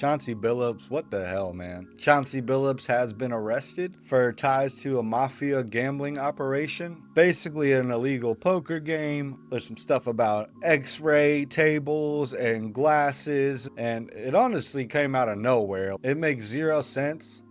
Chauncey Billups, what the hell, man? Chauncey Billups has been arrested for ties to a mafia gambling operation. Basically an illegal poker game. There's some stuff about x-ray tables and glasses, and it honestly came out of nowhere. It makes zero sense.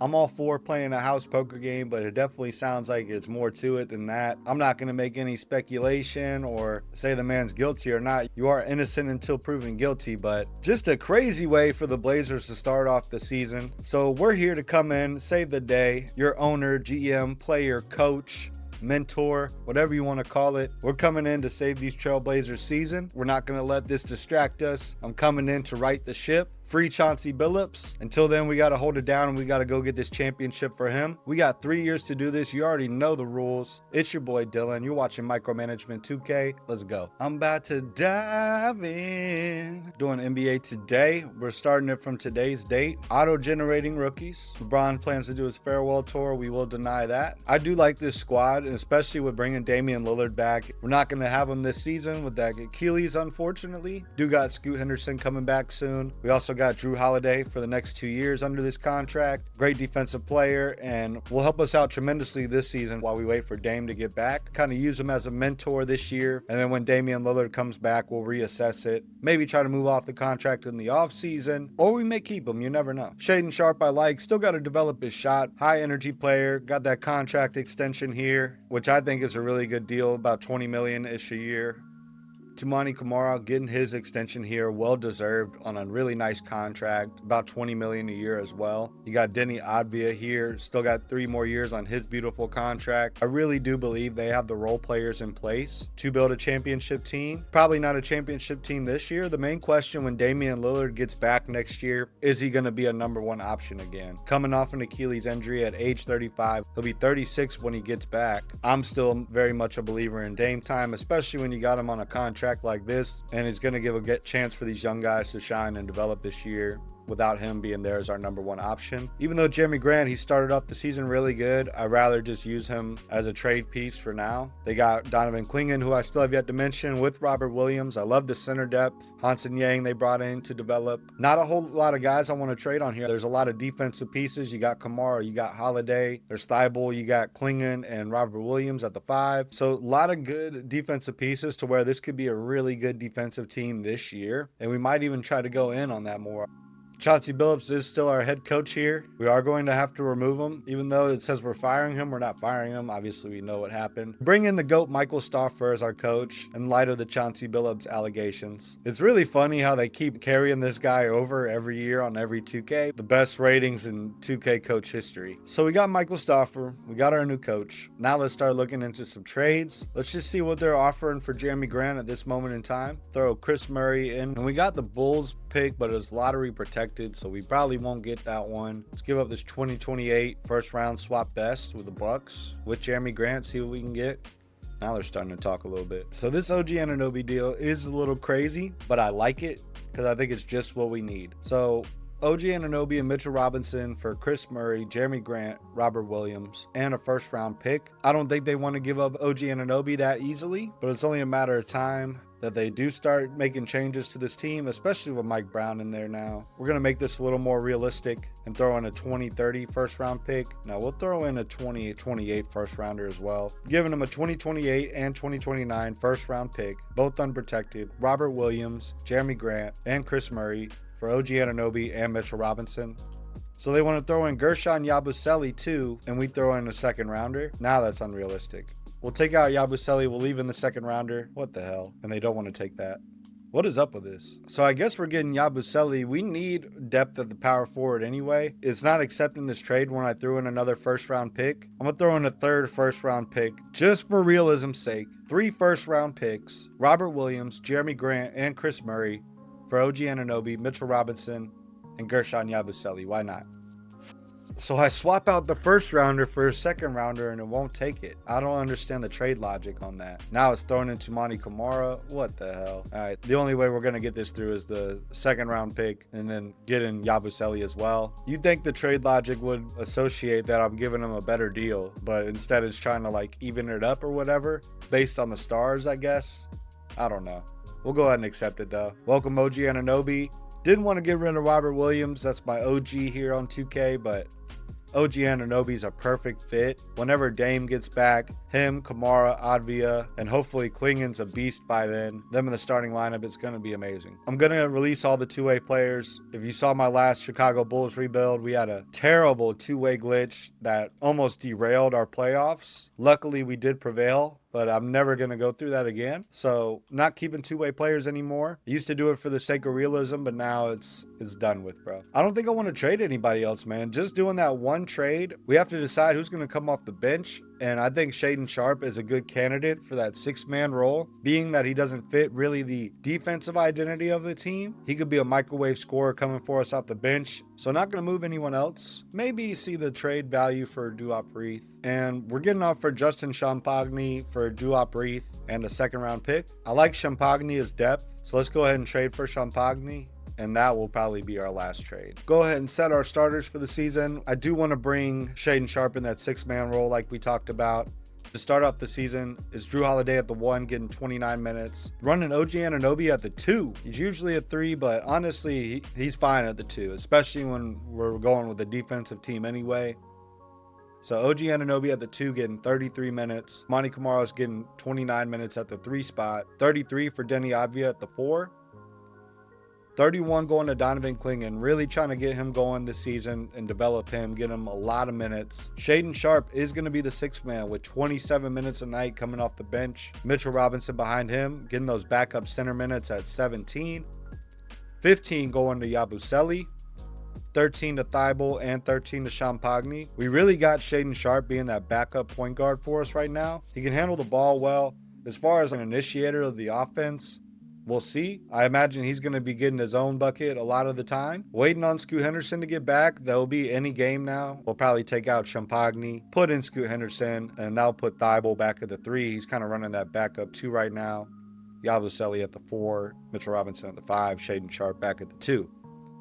I'm all for playing a house poker game, but it definitely sounds like it's more to it than that. I'm not going to make any speculation or say the man's guilty or not. You are innocent until proven guilty, but just a crazy way for the Blazers to start off the season. So we're here to come in, save the day. Your owner, GM, player, coach, mentor, whatever you want to call it. We're coming in to save these Trailblazers season. We're not going to let this distract us. I'm coming in to right the ship. Free Chauncey Billups. Until then, we got to hold it down and we got to go get this championship for him. We got 3 years to do this. You already know the rules. It's your boy Dylan. You're watching Micromanagement 2K. Let's go. I'm about to dive in. Doing NBA today. We're starting it from today's date. Auto-generating rookies. LeBron plans to do his farewell tour. We will deny that. I do like this squad, and especially with bringing Damian Lillard back. We're not going to have him this season with that Achilles, unfortunately. Do got Scoot Henderson coming back soon. We also got Drew Holiday for the next 2 years under this contract. Great defensive player and will help us out tremendously this season while we wait for Dame to get back. Kind of use him as a mentor this year. And then when Damian Lillard comes back, we'll reassess it. Maybe try to move off the contract in the offseason, or we may keep him. You never know. Shaden Sharp I like. Still got to develop his shot. High energy player. Got that contract extension here, which I think is a really good deal. About $20 million-ish a year. Toumani Camara getting his extension here, well deserved on a really nice contract, about $20 million a year as well. You got Denny Advia here, still got 3 more years on his beautiful contract. I really do believe they have the role players in place to build a championship team. Probably not a championship team this year. The main question when Damian Lillard gets back next year, is he going to be a number 1 option again? Coming off an Achilles injury at age 35, he'll be 36 when he gets back. I'm still very much a believer in Dame time, especially when you got him on a contract like this, and it's going to give a chance for these young guys to shine and develop this year without him being there as our number 1 option. Even though Jeremy Grant, he started off the season really good, I'd rather just use him as a trade piece for now. They got Donovan Clingan, who I still have yet to mention, with Robert Williams. I love the center depth. Hansen Yang they brought in to develop. Not a whole lot of guys I want to trade on here. There's a lot of defensive pieces. You got Kamara, you got Holiday, there's Thibault, you got Clingan and Robert Williams at the 5. So a lot of good defensive pieces to where this could be a really good defensive team this year. And we might even try to go in on that more. Chauncey Billups is still our head coach here. We are going to have to remove him. Even though it says we're firing him, we're not firing him. Obviously, we know what happened. Bring in the GOAT Michael Stauffer as our coach in light of the Chauncey Billups allegations. It's really funny how they keep carrying this guy over every year on every 2K. The best ratings in 2K coach history. So we got Michael Stauffer. We got our new coach. Now let's start looking into some trades. Let's just see what they're offering for Jeremy Grant at this moment in time. Throw Chris Murray in. And we got the Bulls pick, but it's lottery protected, so we probably won't get that one. Let's give up this 2028 first round swap best with the Bucks with Jeremy Grant, see what we can get. Now they're starting to talk a little bit. So this OG Anunoby deal is a little crazy, but I like it because I think it's just what we need. So OG Anunoby and Mitchell Robinson for Chris Murray, Jeremy Grant, Robert Williams, and a first round pick. I don't think they want to give up OG Anunoby that easily, but it's only a matter of time that they do start making changes to this team, especially with Mike Brown in there now. We're going to make this a little more realistic and throw in a 2030 first round pick. Now we'll throw in a 2028 first rounder as well, giving them a 2028 and 2029 first round pick, both unprotected. Robert Williams, Jeremy Grant, and Chris Murray for OG Anunoby and Mitchell Robinson. So they want to throw in Gershon Yabusele too, and we throw in a second rounder. Now that's unrealistic. We'll take out Yabusele, we'll leave in the second rounder. What the hell? And they don't want to take that. What is up with this? So I guess we're getting Yabusele. We need depth at the power forward anyway. It's not accepting this trade when I threw in another first round pick. I'm going to throw in a third first round pick just for realism's sake. 3 first round picks. Robert Williams, Jeremy Grant, and Chris Murray for OG Anunoby, Mitchell Robinson, and Gershon Yabusele. Why not? So I swap out the first rounder for a second rounder and it won't take it. I don't understand the trade logic on that. Now it's thrown into Toumani Camara. What the hell? All right. The only way we're going to get this through is the second round pick and then get in Yabusele as well. You'd think the trade logic would associate that I'm giving him a better deal, but instead it's trying to like even it up or whatever based on the stars, I guess. I don't know. We'll go ahead and accept it though. Welcome OG Anunoby. Didn't want to get rid of Robert Williams. That's my OG here on 2K, but OG Anunoby's a perfect fit. Whenever Dame gets back, him, Kamara, Advia, and hopefully Klingon's a beast by then. Them in the starting lineup, it's going to be amazing. I'm going to release all the two-way players. If you saw my last Chicago Bulls rebuild, we had a terrible two-way glitch that almost derailed our playoffs. Luckily, we did prevail, but I'm never going to go through that again. So not keeping two-way players anymore. I used to do it for the sake of realism, but now it's done with, bro. I don't think I want to trade anybody else, man. Just doing that one trade, we have to decide who's going to come off the bench. And I think Shaedon Sharpe is a good candidate for that six-man role, being that he doesn't fit really the defensive identity of the team. He could be a microwave scorer coming for us off the bench. So not going to move anyone else. Maybe see the trade value for Duop Reith. And we're getting off for Justin Champagny for Duop Reith and a second-round pick. I like Champagny as depth, so let's go ahead and trade for Champagny. And that will probably be our last trade. Go ahead and set our starters for the season. I do want to bring Shaedon Sharpe in that six-man role like we talked about. To start off the season is Drew Holiday at the 1, getting 29 minutes. Running OG Anunoby at the 2. He's usually a 3, but honestly, he's fine at the 2, especially when we're going with a defensive team anyway. So OG Anunoby at the 2 getting 33 minutes. Monty Kamara's getting 29 minutes at the 3 spot. 33 for Denny Advia at the 4. 31 going to Donovan Klingon, really trying to get him going this season and develop him, get him a lot of minutes. Shaedon Sharpe is going to be the sixth man with 27 minutes a night coming off the bench. Mitchell Robinson behind him, getting those backup center minutes at 17. 15 going to Yabusele. 13 to Thibault and 13 to Champagny. We really got Shaedon Sharpe being that backup point guard for us right now. He can handle the ball well. As far as an initiator of the offense, we'll see. I imagine he's going to be getting his own bucket a lot of the time. Waiting on Scoot Henderson to get back. There'll be any game now. We'll probably take out Champagny, put in Scoot Henderson, and that'll put Thibault back at the 3. He's kind of running that backup 2 right now. Yabusele at the 4, Mitchell Robinson at the 5, Shaedon Sharpe back at the 2.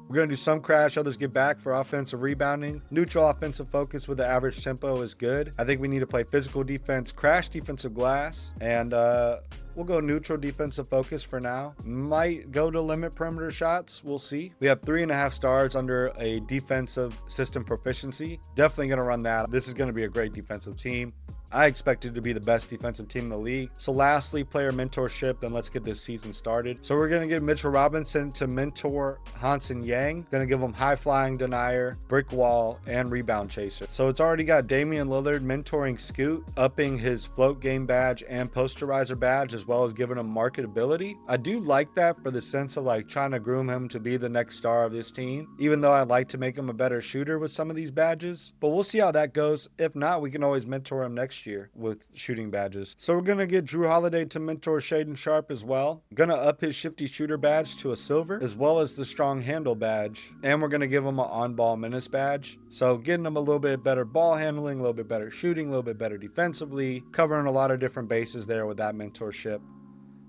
We're going to do some crash, others get back for offensive rebounding. Neutral offensive focus with the average tempo is good. I think we need to play physical defense, crash defensive glass, and we'll go neutral defensive focus for now. Might go to limit perimeter shots. We'll see. We have 3.5 stars under a defensive system proficiency. Definitely going to run that. This is going to be a great defensive team. I expect it to be the best defensive team in the league. So lastly, player mentorship, then let's get this season started. So we're going to get Mitchell Robinson to mentor Hansen Yang. Going to give him high flying denier, brick wall, and rebound chaser. So it's already got Damian Lillard mentoring Scoot, upping his float game badge and posterizer badge, as well as giving him marketability. I do like that for the sense of like trying to groom him to be the next star of this team, even though I'd like to make him a better shooter with some of these badges. But we'll see how that goes. If not, we can always mentor him next year with shooting badges. So we're going to get Drew Holiday to mentor Shaedon Sharpe as well. Going to up his shifty shooter badge to a silver, as well as the strong handle badge. And we're going to give him an on-ball menace badge. So getting him a little bit better ball handling, a little bit better shooting, a little bit better defensively, covering a lot of different bases there with that mentorship.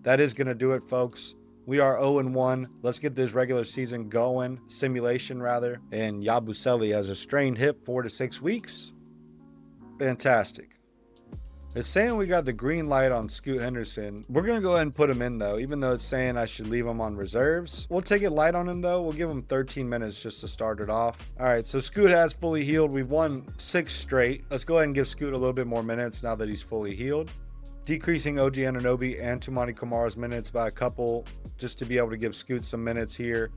That is going to do it, folks. We are 0-1. Let's get this regular season going. Simulation, rather. And Yabusele has a strained hip, 4 to 6 weeks. Fantastic. It's saying we got the green light on Scoot Henderson. We're going to go ahead and put him in, though, even though it's saying I should leave him on reserves. We'll take it light on him, though. We'll give him 13 minutes just to start it off. All right, so Scoot has fully healed. We've won 6 straight. Let's go ahead and give Scoot a little bit more minutes now that he's fully healed. Decreasing OG Anunoby and Toumani Kamara's minutes by a couple just to be able to give Scoot some minutes here.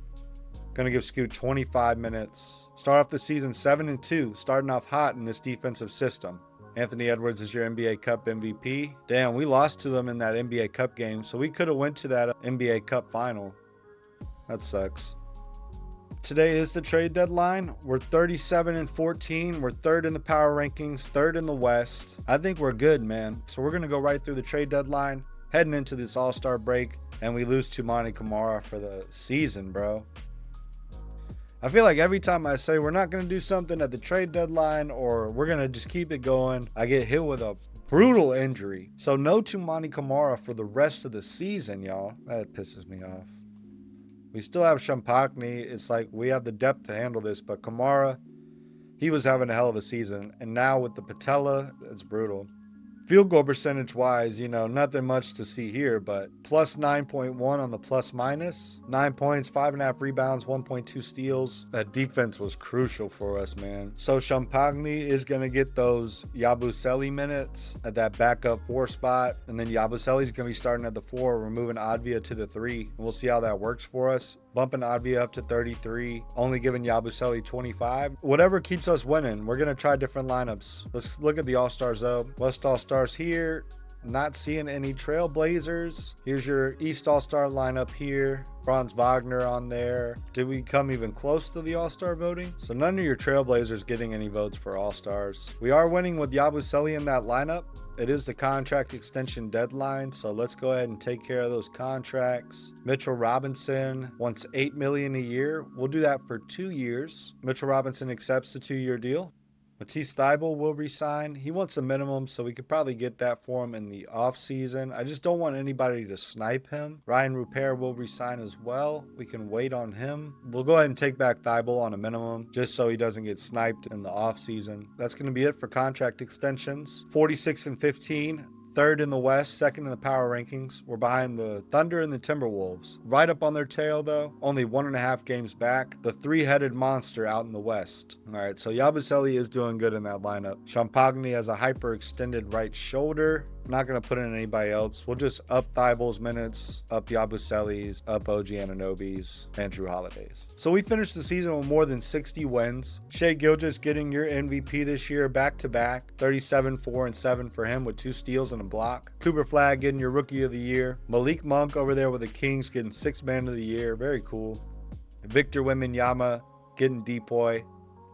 Going to give Scoot 25 minutes. Start off the season 7-2, starting off hot in this defensive system. Anthony Edwards is your NBA Cup MVP. Damn, we lost to them in that NBA Cup game, so we could have went to that NBA Cup final. That sucks. Today is the trade deadline. We're 37-14. We're 3rd in the power rankings, 3rd in the West. I think we're good, man. So we're going to go right through the trade deadline, heading into this All-Star break, and we lose Toumani Kamara for the season, bro. I feel like every time I say we're not going to do something at the trade deadline or we're going to just keep it going, I get hit with a brutal injury. So no Toumani Kamara for the rest of the season, y'all. That pisses me off. We still have Champagny. It's like we have the depth to handle this, but Kamara, he was having a hell of a season. And now with the patella, it's brutal. Field goal percentage wise, nothing much to see here, but plus 9.1 on the plus minus. 9 points, 5.5 rebounds, 1.2 steals. That defense was crucial for us, man. So Champagne is going to get those Yabusele minutes at that backup 4 spot. And then Yabusele's going to be starting at the 4. We're moving Advia to the 3. And we'll see how that works for us. Bumping Advia up to 33, only giving Yabusele 25. Whatever keeps us winning. We're going to try different lineups. Let's look at the All-Stars, though. West All-Stars here. Not seeing any Trailblazers. Here's your East All-Star lineup here. Franz Wagner on there. Did we come even close to the All-Star voting? So none of your Trailblazers getting any votes for All-Stars. We are winning with Yabusele in that lineup. It is the contract extension deadline, so let's go ahead and take care of those contracts. Mitchell Robinson wants $8 million a year. We'll do that for 2 years. Mitchell Robinson accepts the 2-year deal. Matisse Thybulle will resign. He wants a minimum, so we could probably get that for him in the offseason. I just don't want anybody to snipe him. Ryan Rupert will resign as well. We can wait on him. We'll go ahead and take back Thybulle on a minimum, just so he doesn't get sniped in the offseason. That's going to be it for contract extensions. 46 and 15. Third in the West, second in the power rankings. We're behind the Thunder and the Timberwolves. Right up on their tail, though. Only 1.5 games back. The 3-headed monster out in the West. All right, so Yabusele is doing good in that lineup. Champagne has a hyper-extended right shoulder. Not going to put in anybody else. We'll just up Thybulle's minutes, up Yabusele's, up OG Anunoby's, and Drew Holiday's. So we finished the season with more than 60 wins. Shai Gilgeous getting your MVP this year back-to-back. 37, 4, and 7 for him with 2 steals and a block. Cooper Flagg getting your Rookie of the Year. Malik Monk over there with the Kings getting 6th Man of the Year. Very cool. Victor Wembanyama getting Depoy.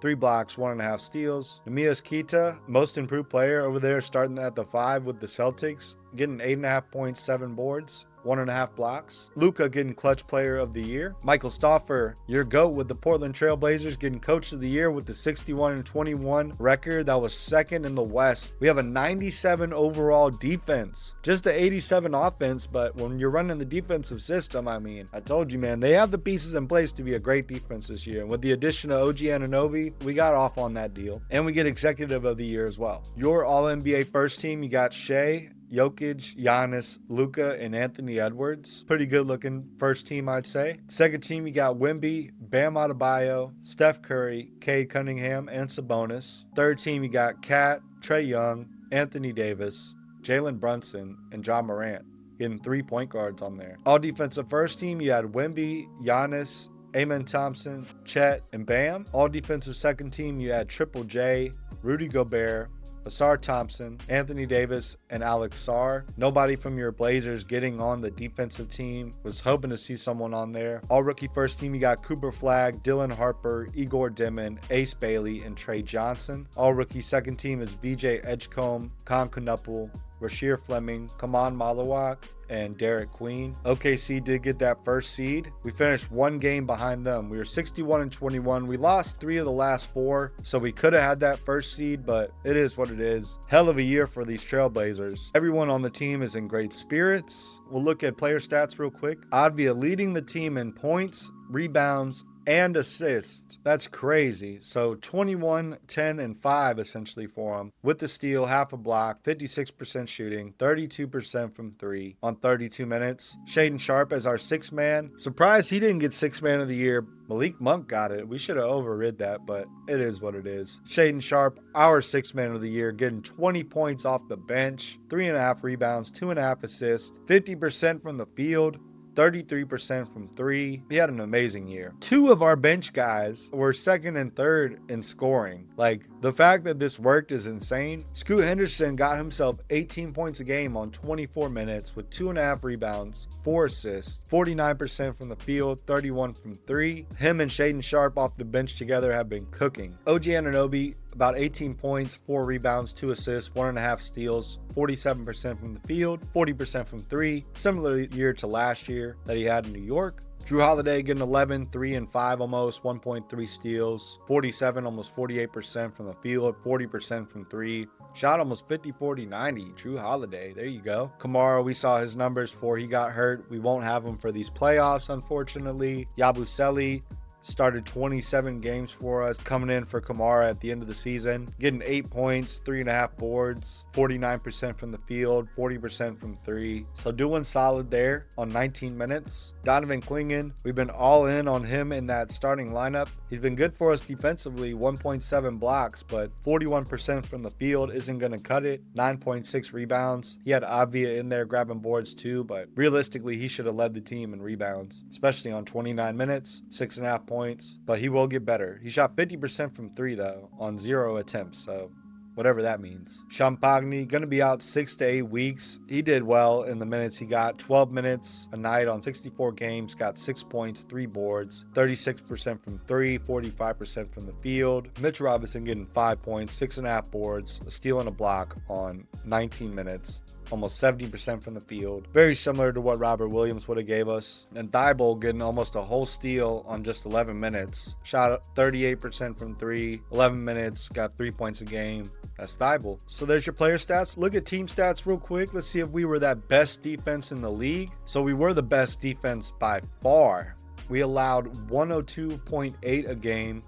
3 blocks, 1.5 steals. Nehemias Queta, most improved player over there, starting at the 5 with the Celtics, getting 8.5 points, 7 boards. 1.5 blocks. Luka getting clutch player of the year. Michael Stauffer, your GOAT with the Portland TrailBlazers, getting coach of the year with the 61-21 record. That was 2nd in the West. We have a 97 overall defense. Just an 87 offense, but when you're running the defensive system, I told you, man, they have the pieces in place to be a great defense this year. And with the addition of OG Anunoby, we got off on that deal. And we get executive of the year as well. Your All-NBA first team, you got Shai, Jokic, Giannis, Luka, and Anthony Edwards. Pretty good looking first team, I'd say. Second team, you got Wemby, Bam Adebayo, Steph Curry, Cade Cunningham, and Sabonis. Third team, you got Kat, Trae Young, Anthony Davis, Jalen Brunson, and John Morant. Getting 3 point guards on there. All defensive first team, you had Wemby, Giannis, Amen Thompson, Chet, and Bam. All defensive second team, you had Triple J, Rudy Gobert, Asar Thompson, Anthony Davis, and Alex Sarr. Nobody from your Blazers getting on the defensive team. Was hoping to see someone on there. All rookie first team, you got Cooper Flagg, Dylan Harper, Igor Dimon, Ace Bailey, and Trey Johnson. All rookie second team is VJ Edgecombe, Con Knuppel, Rasheer Fleming, Kaman Malawak, and Derek Queen. OKC did get that first seed. We finished 1 game behind them. We were 61-21. We lost 3 of the last 4, so we could have had that first seed, but it is what it is. Hell of a year for these Trailblazers. Everyone on the team is in great spirits. We'll look at player stats real quick. Advia leading the team in points, rebounds, and assists. That's crazy. So 21, 10, and 5 essentially for him. With the steal, half a block, 56% shooting, 32% from 3 on 32 minutes. Shaedon Sharpe as our 6th man. Surprised he didn't get 6th man of the year. Malik Monk got it. We should have overrid that, but it is what it is. Shaedon Sharpe, our 6th man of the year, getting 20 points off the bench, 3.5 rebounds, 2.5 assists, 50% from the field, 33% from 3. He had an amazing year. 2 of our bench guys were 2nd and 3rd in scoring. Like, the fact that this worked is insane. Scoot Henderson got himself 18 points a game on 24 minutes with 2.5 rebounds, 4 assists, 49% from the field, 31 from 3. Him and Shaedon Sharpe off the bench together have been cooking. OG Anunoby, about 18 points, 4 rebounds, 2 assists, 1.5 steals, 47% from the field, 40% from 3. Similar year to last year that he had in New York. Drew Holiday getting 11, 3 and 5 almost, 1.3 steals, 47, almost 48% from the field, 40% from 3. Shot almost 50, 40, 90. Drew Holiday, there you go. Kamara, we saw his numbers before he got hurt. We won't have him for these playoffs, unfortunately. Yabusele, started 27 games for us, coming in for Kamara at the end of the season, getting 8 points, 3.5 boards, 49% from the field, 40% from three. So doing solid there on 19 minutes. Donovan Clingan, we've been all in on him in that starting lineup. He's been good for us defensively, 1.7 blocks, but 41% from the field isn't going to cut it. 9.6 rebounds. He had Avia in there grabbing boards too, but realistically, he should have led the team in rebounds, especially on 29 minutes, 6.5 points, but he will get better. He shot 50% from three though on 0 attempts, so whatever that means. Champagne going to be out 6 to 8 weeks. He did well in the minutes he got. 12 minutes a night on 64 games, got 6 points, 3 boards, 36% from three, 45% from the field. Mitch Robinson getting 5 points, 6.5 boards, a steal and a block on 19 minutes. Almost 70% from the field. Very similar to what Robert Williams would have gave us. And Thibault getting almost a whole steal on just 11 minutes. Shot 38% from three, 11 minutes, got 3 points a game. That's Thibault. So there's your player stats. Look at team stats real quick. Let's see if we were that best defense in the league. So we were the best defense by far. We allowed 102.8 a game.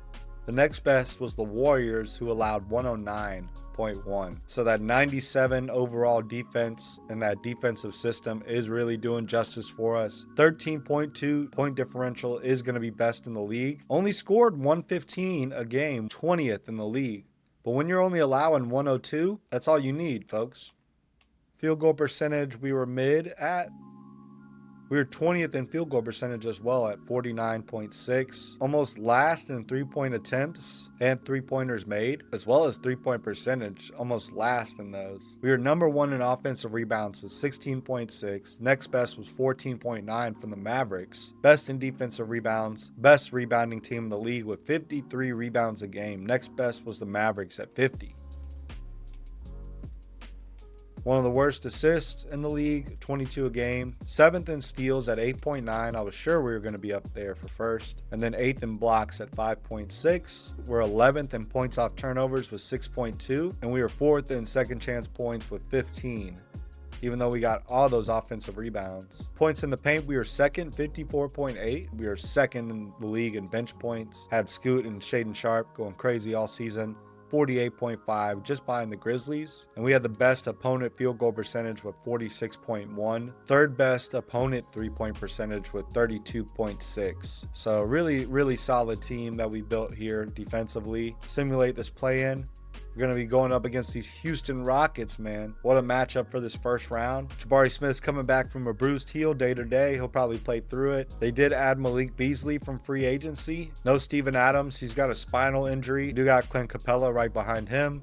The next best was the Warriors, who allowed 109.1. So that 97 overall defense and that defensive system is really doing justice for us. 13.2 point differential is going to be best in the league. Only scored 115 a game, 20th in the league. But when you're only allowing 102, that's all you need, folks. Field goal percentage, we were mid at. We were 20th in field goal percentage as well at 49.6. Almost last in 3-point attempts and 3-pointers made, as well as 3-point percentage. Almost last in those. We were number 1 in offensive rebounds with 16.6. Next best was 14.9 from the Mavericks. Best in defensive rebounds. Best rebounding team in the league with 53 rebounds a game. Next best was the Mavericks at 50. One of the worst assists in the league, 22 a game. 7th in steals at 8.9. I was sure we were going to be up there for first. And then 8th in blocks at 5.6. We're 11th in points off turnovers with 6.2. And we were 4th in second chance points with 15. Even though we got all those offensive rebounds. Points in the paint, we were second, 54.8. We were second in the league in bench points. Had Scoot and Shaden Sharp going crazy all season. 48.5, just behind the Grizzlies. And we had the best opponent field goal percentage with 46.1. Third best opponent 3-point percentage with 32.6. So really solid team that we built here defensively. Simulate this play-in. We're going to be going up against these Houston Rockets, man. What a matchup for this first round. Jabari Smith's coming back from a bruised heel day to day. He'll probably play through it. They did add Malik Beasley from free agency. No Steven Adams. He's got a spinal injury. You do got Clint Capella right behind him.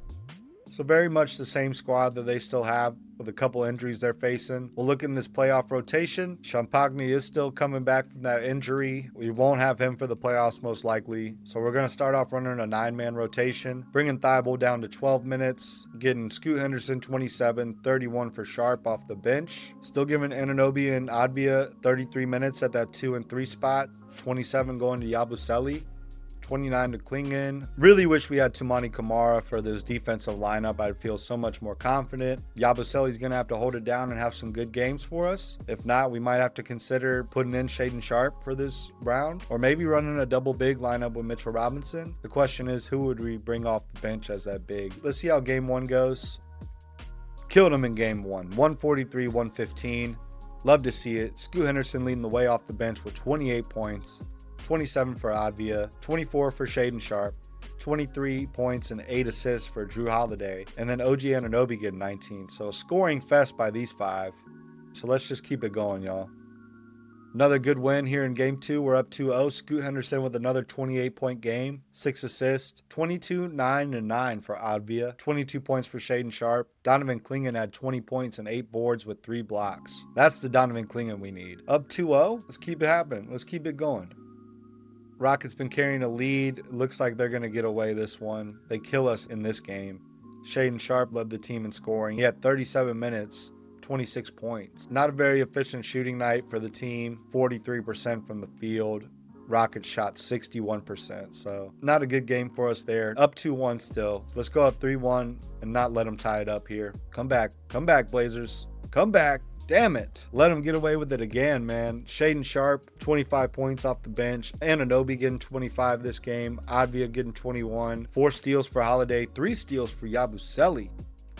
So very much the same squad that they still have with a couple injuries they're facing. We'll look in this playoff rotation. Champagne is still coming back from that injury. We won't have him for the playoffs most likely. So we're going to start off running a 9-man rotation, bringing Thibault down to 12 minutes, getting Scoot Henderson 27, 31 for Sharp off the bench. Still giving Anunoby and Advia 33 minutes at that 2 and 3 spot, 27 going to Yabusele. 29 to Clingan. Really wish we had Toumani Camara for this defensive lineup. I'd feel so much more confident. Yabusele's going to have to hold it down and have some good games for us. If not, we might have to consider putting in Shaden Sharp for this round, or maybe running a double big lineup with Mitchell Robinson. The question is, who would we bring off the bench as that big? Let's see how game 1 goes. Killed him in game 1. 143-115. Love to see it. Scoot Henderson leading the way off the bench with 28 points. 27 for Advia, 24 for Shaden Sharp, 23 points and 8 assists for Drew Holiday, and then OG Anunoby getting 19. So a scoring fest by these 5. So let's just keep it going, y'all. Another good win here in game 2. We're up 2-0. Scoot Henderson with another 28-point game, 6 assists, 22, 9, and 9 for Advia, 22 points for Shaden Sharp. Donovan Clingan had 20 points and 8 boards with 3 blocks. That's the Donovan Clingan we need. Up 2-0. Let's keep it happening. Let's keep it going. Rockets been carrying a lead. Looks like they're going to get away this one. They kill us in this game. Shaden Sharp led the team in scoring. He had 37 minutes, 26 points. Not a very efficient shooting night for the team. 43% from the field. Rockets shot 61%. So not a good game for us there. Up 2-1 still. Let's go up 3-1 and not let them tie it up here. Come back. Come back, Blazers. Come back. Damn it. Let him get away with it again, man. Shaedon Sharpe, 25 points off the bench. Anunoby getting 25 this game. Advia getting 21. 4 steals for Holiday. 3 steals for Yabusele.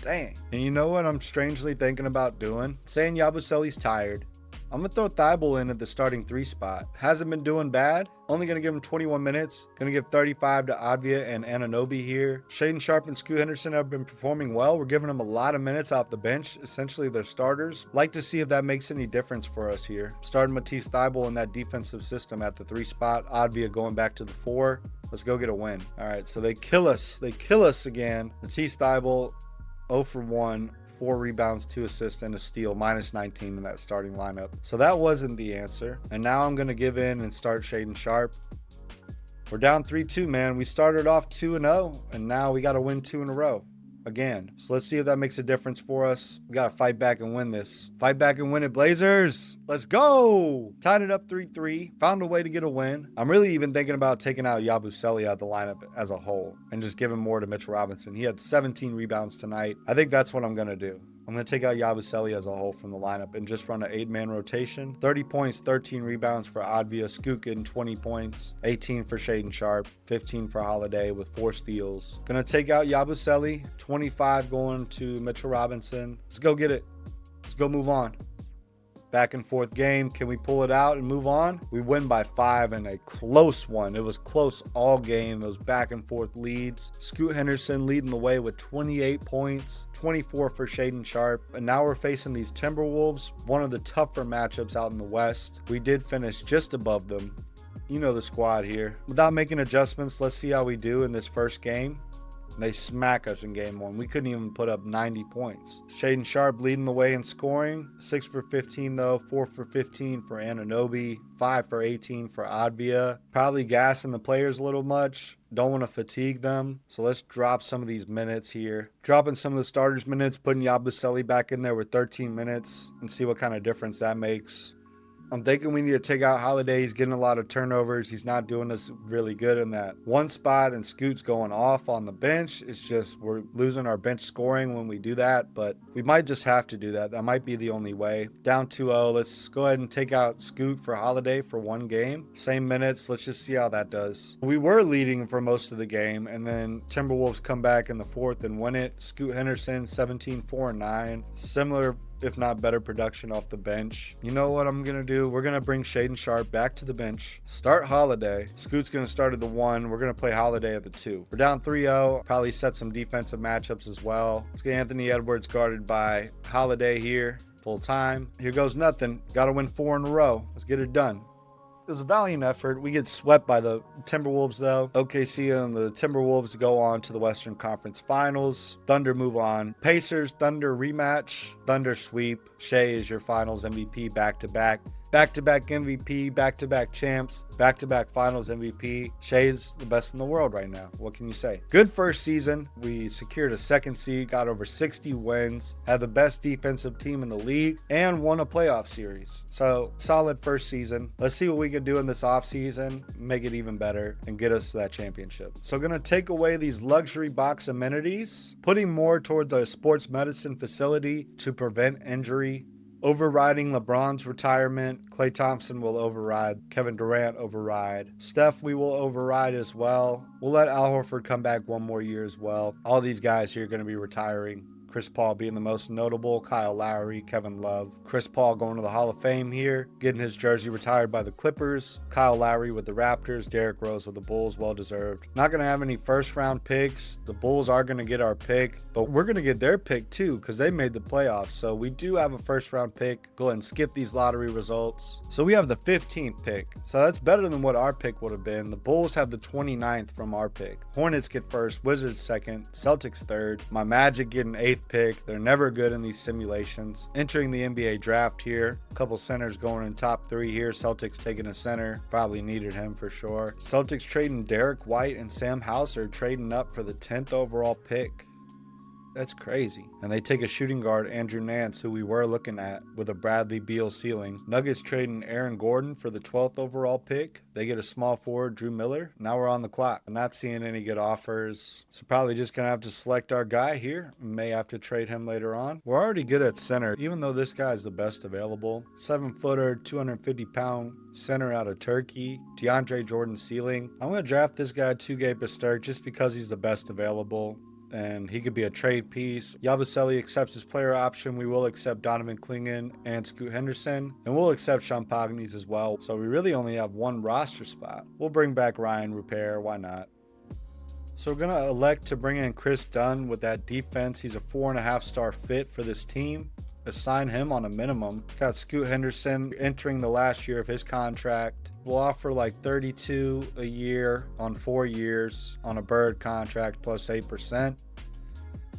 Dang. And you know what I'm strangely thinking about doing? Saying Yabusele's tired. I'm going to throw Thibault in at the starting 3 spot. Hasn't been doing bad. Only going to give him 21 minutes. Going to give 35 to Advia and Anunoby here. Shaedon Sharpe and Scoot Henderson have been performing well. We're giving them a lot of minutes off the bench. Essentially, they're starters. Like to see if that makes any difference for us here. Starting Matisse Thibault in that defensive system at the 3 spot. Advia going back to the 4. Let's go get a win. All right, so they kill us. They kill us again. Matisse Thibault, 0 for 1. 4 rebounds, 2 assists, and a steal, minus 19 in that starting lineup. So that wasn't the answer. And now I'm going to give in and start Shaedon Sharpe. We're down 3-2, man. We started off 2-0, and now we got to win 2 in a row again. So let's see if that makes a difference for us. We got to fight back and win this. Fight back and win it, Blazers. Let's go. Tied it up 3-3. Found a way to get a win. I'm really even thinking about taking out Yabusele out of the lineup as a whole and just giving more to Mitchell Robinson. He had 17 rebounds tonight. I think that's what I'm going to do. I'm going to take out Yabusele as a whole from the lineup and just run an 8-man rotation. 30 points, 13 rebounds for Advia. Scoot getting 20 points. 18 for Shaedon Sharpe. 15 for Holiday with 4 steals. Going to take out Yabusele. 25 going to Mitchell Robinson. Let's go get it. Let's go move on. Back and forth game. Can we pull it out and move on? We win by 5 in a close one. It was close all game. It was back and forth leads. Scoot Henderson leading the way with 28 points, 24 for Shaedon Sharpe. And now we're facing these Timberwolves, one of the tougher matchups out in the West. We did finish just above them. You know the squad here. Without making adjustments, let's see how we do in this first game. They smack us in game 1. We couldn't even put up 90 points. Shaedon Sharpe leading the way in scoring. 6 for 15 though. 4 for 15 for Anunoby. 5 for 18 for Advia. Probably gassing the players a little much. Don't want to fatigue them. So let's drop some of these minutes here. Dropping some of the starters minutes. Putting Yabusele back in there with 13 minutes. And see what kind of difference that makes. I'm thinking we need to take out Holiday. He's getting a lot of turnovers. He's not doing us really good in that one spot, and Scoot's going off on the bench. It's just we're losing our bench scoring when we do that, but we might just have to do that. That might be the only way. Down 2-0. Let's go ahead and take out Scoot for Holiday for 1 game. Same minutes. Let's just see how that does. We were leading for most of the game, and then Timberwolves come back in the 4th and win it. Scoot Henderson, 17, 4, and 9. Similar, if not better, production off the bench. You know what I'm going to do? We're going to bring Shaedon Sharpe back to the bench. Start Holiday. Scoot's going to start at the 1. We're going to play Holiday at the 2. We're down 3-0. Probably set some defensive matchups as well. Let's get Anthony Edwards guarded by Holiday here. Full time. Here goes nothing. Got to win 4 in a row. Let's get it done. It was a valiant effort. We get swept by the Timberwolves, though. OKC and the Timberwolves go on to the Western Conference Finals. Thunder move on. Pacers, Thunder rematch. Thunder sweep. Shea is your Finals MVP back-to-back. Back-to-back MVP, back-to-back champs, back-to-back Finals MVP. Shea's the best in the world right now. What can you say? Good first season. We secured a 2nd seed, got over 60 wins, had the best defensive team in the league, and won a playoff series. So, solid first season. Let's see what we can do in this offseason, make it even better, and get us to that championship. So, going to take away these luxury box amenities, putting more towards a sports medicine facility to prevent injury. Overriding LeBron's retirement. Klay Thompson will override. Kevin Durant override. Steph, we will override as well. We'll let Al Horford come back 1 more year as well. All these guys here are going to be retiring. Chris Paul being the most notable, Kyle Lowry, Kevin Love. Chris Paul going to the Hall of Fame here, getting his jersey retired by the Clippers. Kyle Lowry with the Raptors, Derrick Rose with the Bulls, well-deserved. Not going to have any first-round picks. The Bulls are going to get our pick, but we're going to get their pick too because they made the playoffs. So we do have a first-round pick. Go ahead and skip these lottery results. So we have the 15th pick. So that's better than what our pick would have been. The Bulls have the 29th from our pick. Hornets get first, Wizards second, Celtics third. My Magic getting 8th pick. They're never good in these simulations. Entering the NBA draft here. A couple centers going in top 3 here. Celtics taking a center. Probably needed him for sure. Celtics trading Derek White and Sam Hauser trading up for the 10th overall pick. That's crazy. And they take a shooting guard, Andrew Nance, who we were looking at with a Bradley Beal ceiling. Nuggets trading Aaron Gordon for the 12th overall pick. They get a small forward, Drew Miller. Now we're on the clock. I'm not seeing any good offers. So probably just going to have to select our guy here. May have to trade him later on. We're already good at center, even though this guy's the best available. 7-footer, 250-pound center out of Turkey. DeAndre Jordan ceiling. I'm going to draft this guy, Tugay Pasterk, just because he's the best available. And he could be a trade piece. Yabusele accepts his player option. We will accept Donovan Clingan and Scoot Henderson. And we'll accept Champagnes as well. So we really only have one roster spot. We'll bring back Ryan Rupert. Why not? So we're going to elect to bring in Chris Dunn with that defense. He's a 4.5-star fit for this team. Assign him on a minimum. Got Scoot Henderson entering the last year of his contract. We'll offer like 32 a year on 4 years on a Bird contract plus 8%.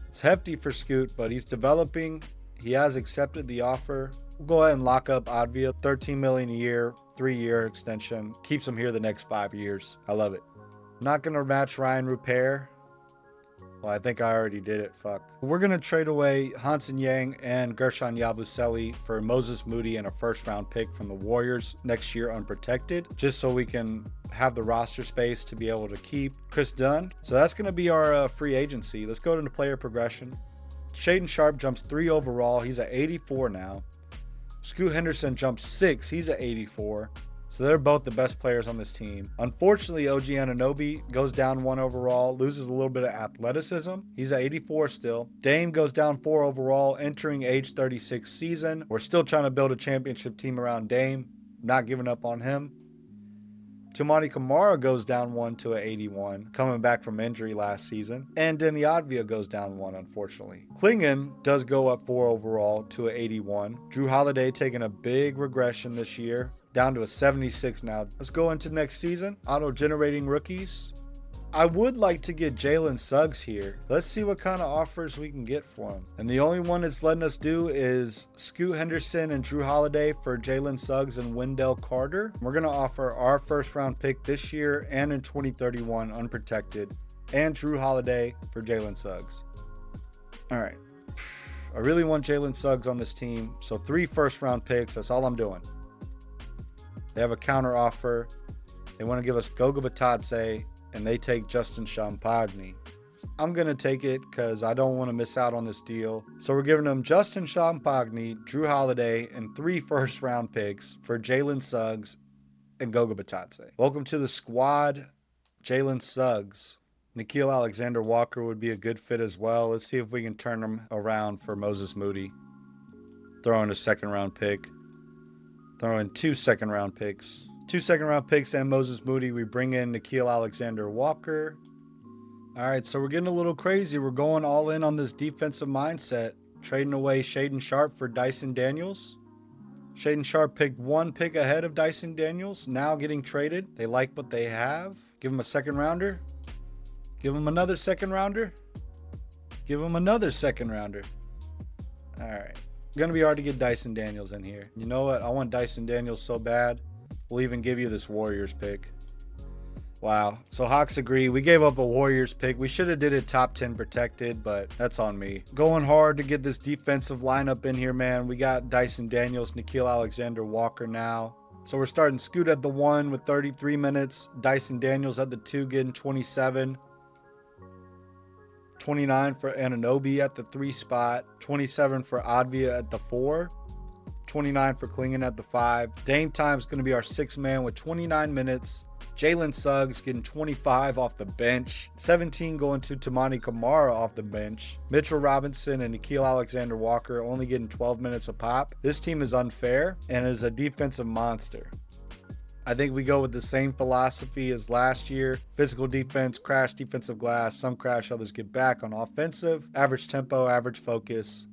It's hefty for Scoot, but he's developing. He has accepted the offer. We'll go ahead and lock up Advia. $13 million a year, 3-year extension. Keeps him here the next 5 years. I love it. Not going to match Ryan Rupert. Well, I think I already did it. Fuck. We're going to trade away Hansen Yang and Gershon Yabusele for Moses Moody and a first-round pick from the Warriors next year unprotected, just so we can have the roster space to be able to keep Chris Dunn. So that's going to be our free agency. Let's go to the player progression. Shaedon Sharpe jumps 3 overall. He's at 84 now. Scoot Henderson jumps 6. He's at 84. So they're both the best players on this team. Unfortunately, OG Anunoby goes down 1 overall, loses a little bit of athleticism. He's at 84 still. Dame goes down 4 overall, entering age 36 season. We're still trying to build a championship team around Dame. Not giving up on him. Toumani Camara goes down 1 to an 81, coming back from injury last season. And Denny Advia goes down 1, unfortunately. Clingan does go up 4 overall to an 81. Drew Holiday taking a big regression this year, down to a 76 now. Let's go into next season. Auto-generating rookies. I would like to get Jalen Suggs here. Let's see what kind of offers we can get for him. And the only one it's letting us do is Scoot Henderson and Drew Holiday for Jalen Suggs and Wendell Carter. We're going to offer our first-round pick this year and in 2031 unprotected, and Drew Holiday for Jalen Suggs. All right. I really want Jalen Suggs on this team, so 3 first-round picks. That's all I'm doing. They have a counter offer. They want to give us Goga Batadze, and they take Justin Champagnie. I'm going to take it because I don't want to miss out on this deal. So we're giving them Justin Champagnie, Drew Holiday, and 3 first-round picks for Jalen Suggs and Goga Batadze. Welcome to the squad, Jalen Suggs. Nickeil Alexander-Walker would be a good fit as well. Let's see if we can turn him around for Moses Moody. Throw in a second-round pick. Throw in 2 second-round picks. 2 second-round picks and Moses Moody. We bring in Nickeil Alexander-Walker. All right, so we're getting a little crazy. We're going all in on this defensive mindset. Trading away Shaedon Sharpe for Dyson Daniels. Shaedon Sharpe picked 1 pick ahead of Dyson Daniels. Now getting traded. They like what they have. Give him a second-rounder. Give him another second-rounder. Give him another second-rounder. All right. Going to be hard to get Dyson Daniels in here. You know what? I want Dyson Daniels so bad. We'll even give you this Warriors pick. Wow. So Hawks agree. We gave up a Warriors pick. We should have did it top 10 protected, but that's on me. Going hard to get this defensive lineup in here, man. We got Dyson Daniels, Nickeil Alexander-Walker now. So we're starting Scoot at the 1 with 33 minutes. Dyson Daniels at the 2 getting 27. 29 for Anunoby at the 3 spot. 27 for Advia at the 4. 29 for Clingan at the 5. Dame Time's going to be our 6th man with 29 minutes. Jalen Suggs getting 25 off the bench. 17 going to Toumani Camara off the bench. Mitchell Robinson and Nickeil Alexander-Walker only getting 12 minutes a pop. This team is unfair and is a defensive monster. I think we go with the same philosophy as last year. Physical defense, crash defensive glass. Some crash, others get back on offensive. Average tempo, average focus.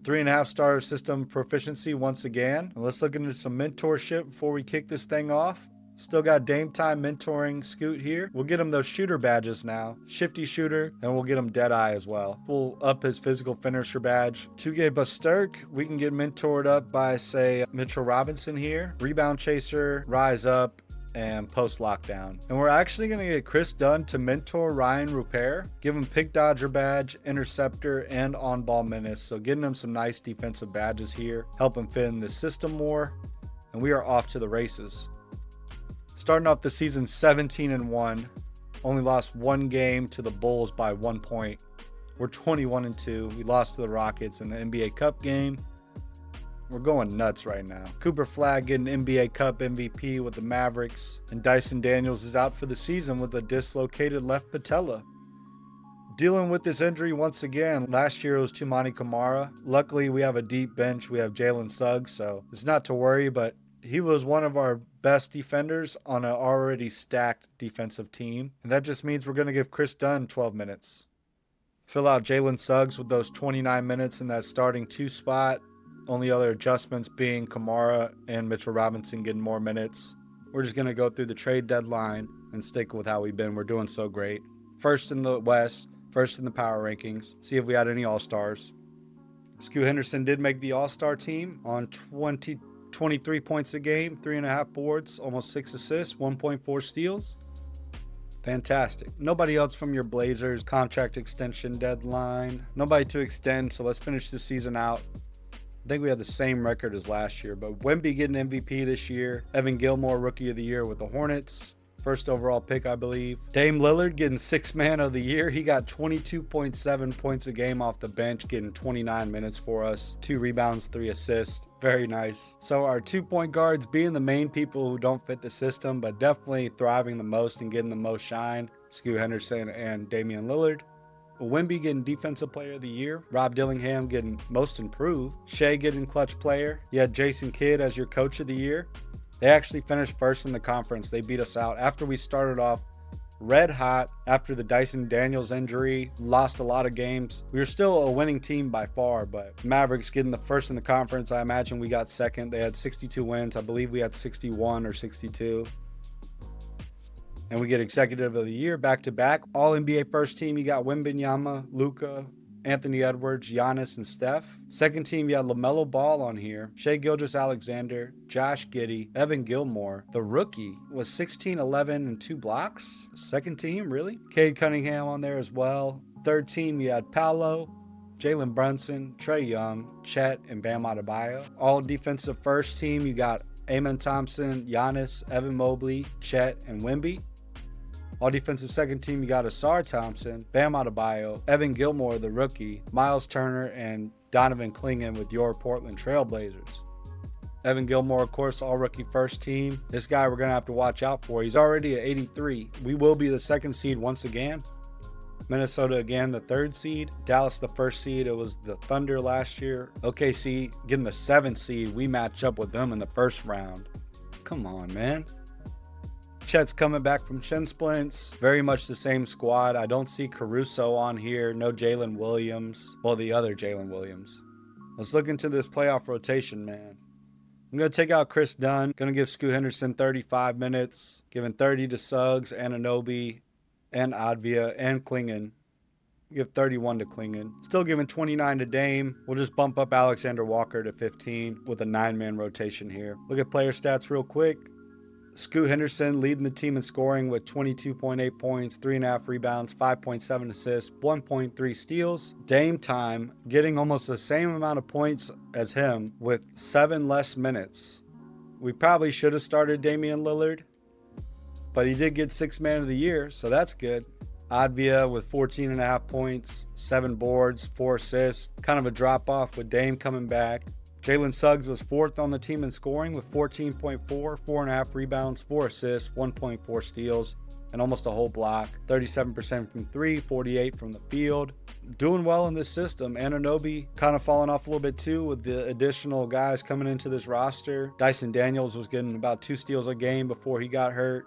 3.5-star system proficiency once again. And let's look into some mentorship before we kick this thing off. Still got Dame Time mentoring Scoot here. We'll get him those shooter badges now. Shifty shooter, and we'll get him Deadeye as well. We'll up his physical finisher badge. Tugay Pasterk, we can get mentored up by, say, Mitchell Robinson here. Rebound chaser, rise up, and post lockdown. And we're actually going to get Chris Dunn to mentor Ryan Rupert, give him pick dodger badge, interceptor, and on-ball minutes. So getting him some nice defensive badges here, help him fit in the system more, and we are off to the races. Starting off the season 17-1, only lost one game to the Bulls by 1 point. We're 21-2. We lost to the Rockets in the NBA Cup game. We're going nuts right now. Cooper Flagg getting NBA Cup MVP with the Mavericks, and Dyson Daniels is out for the season with a dislocated left patella. Dealing with this injury once again. Last year it was Toumani Camara. Luckily we have a deep bench. We have Jalen Suggs, so it's not to worry, but he was one of our best defenders on an already stacked defensive team. And that just means we're going to give Chris Dunn 12 minutes. Fill out Jalen Suggs with those 29 minutes in that starting 2 spot. Only other adjustments being Kamara and Mitchell Robinson getting more minutes. We're just going to go through the trade deadline and stick with how we've been. We're doing so great. First in the West, first in the power rankings. See if we had any All-Stars. Scoot Henderson did make the All-Star team on 23 points a game, 3.5 boards, almost 6 assists, 1.4 steals. Fantastic. Nobody else from your Blazers contract extension deadline. Nobody to extend, so let's finish the season out. I think we had the same record as last year, but Wemby getting MVP this year. Evan Gilmore, Rookie of the Year with the Hornets. First overall pick, I believe. Dame Lillard getting 6th Man of the Year. He got 22.7 points a game off the bench, getting 29 minutes for us. 2 rebounds, 3 assists. Very nice. So our 2-point guards being the main people who don't fit the system, but definitely thriving the most and getting the most shine. Scoot Henderson and Damian Lillard. Wemby getting Defensive Player of the Year. Rob Dillingham getting Most Improved. Shea getting Clutch Player. You had Jason Kidd as your Coach of the Year. They actually finished first in the conference. They beat us out after we started off red hot after the Dyson Daniels injury, lost a lot of games. We were still a winning team by far, but Mavericks getting the first in the conference. I imagine we got second. They had 62 wins. I believe we had 61 or 62. And we get Executive of the Year back-to-back. All NBA first team, you got Wembanyama, Luka, Anthony Edwards, Giannis, and Steph. Second team, you had LaMelo Ball on here. Shai Gilgeous-Alexander, Josh Giddey, Evan Gilmore. The rookie was 16, 11, and 2 blocks. Second team, really? Cade Cunningham on there as well. Third team, you had Paolo, Jalen Brunson, Trae Young, Chet, and Bam Adebayo. All defensive first team, you got Amen Thompson, Giannis, Evan Mobley, Chet, and Wemby. All defensive second team, you got Asar Thompson, Bam Adebayo, Evan Gilmore, the rookie, Miles Turner, and Donovan Clingan with your Portland TrailBlazers. Evan Gilmore, of course, all rookie first team. This guy we're going to have to watch out for. He's already at 83. We will be the 2nd seed once again. Minnesota again, the 3rd seed. Dallas, the 1st seed. It was the Thunder last year. OKC getting the 7th seed. We match up with them in the 1st round. Come on, man. Chet's coming back from shin splints. Very much the same squad. I don't see Caruso on here. No Jalen Williams. Well, the other Jalen Williams. Let's look into this playoff rotation, man. I'm going to take out Chris Dunn. Going to give Scoot Henderson 35 minutes. Giving 30 to Suggs, Anunoby, and Advia, and Clingan. Give 31 to Clingan. Still giving 29 to Dame. We'll just bump up Alexander Walker to 15 with a 9-man rotation here. Look at player stats real quick. Scoot Henderson leading the team in scoring with 22.8 points, 3.5 rebounds, 5.7 assists, 1.3 steals. Dame time getting almost the same amount of points as him with 7 less minutes. We probably should have started Damian Lillard, but he did get 6th Man of the Year, so that's good. Advia with 14.5 points, 7 boards, 4 assists. Kind of a drop off with Dame coming back. Jalen Suggs was 4th on the team in scoring with 14.4, 4.5 rebounds, 4 assists, 1.4 steals, and almost a whole block. 37% from 3, 48 from the field. Doing well in this system. Anunoby kind of falling off a little bit too with the additional guys coming into this roster. Dyson Daniels was getting about 2 steals a game before he got hurt.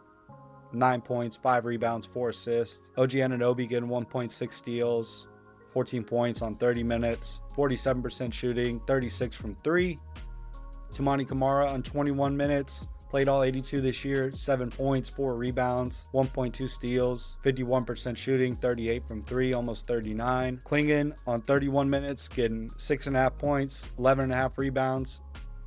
9 points, 5 rebounds, 4 assists. OG Anunoby getting 1.6 steals. 14 points on 30 minutes, 47% shooting, 36 from 3. Toumani Camara on 21 minutes, played all 82 this year, 7 points, 4 rebounds, 1.2 steals, 51% shooting, 38 from 3, almost 39. Clingan on 31 minutes, getting 6.5 points, 11.5 rebounds,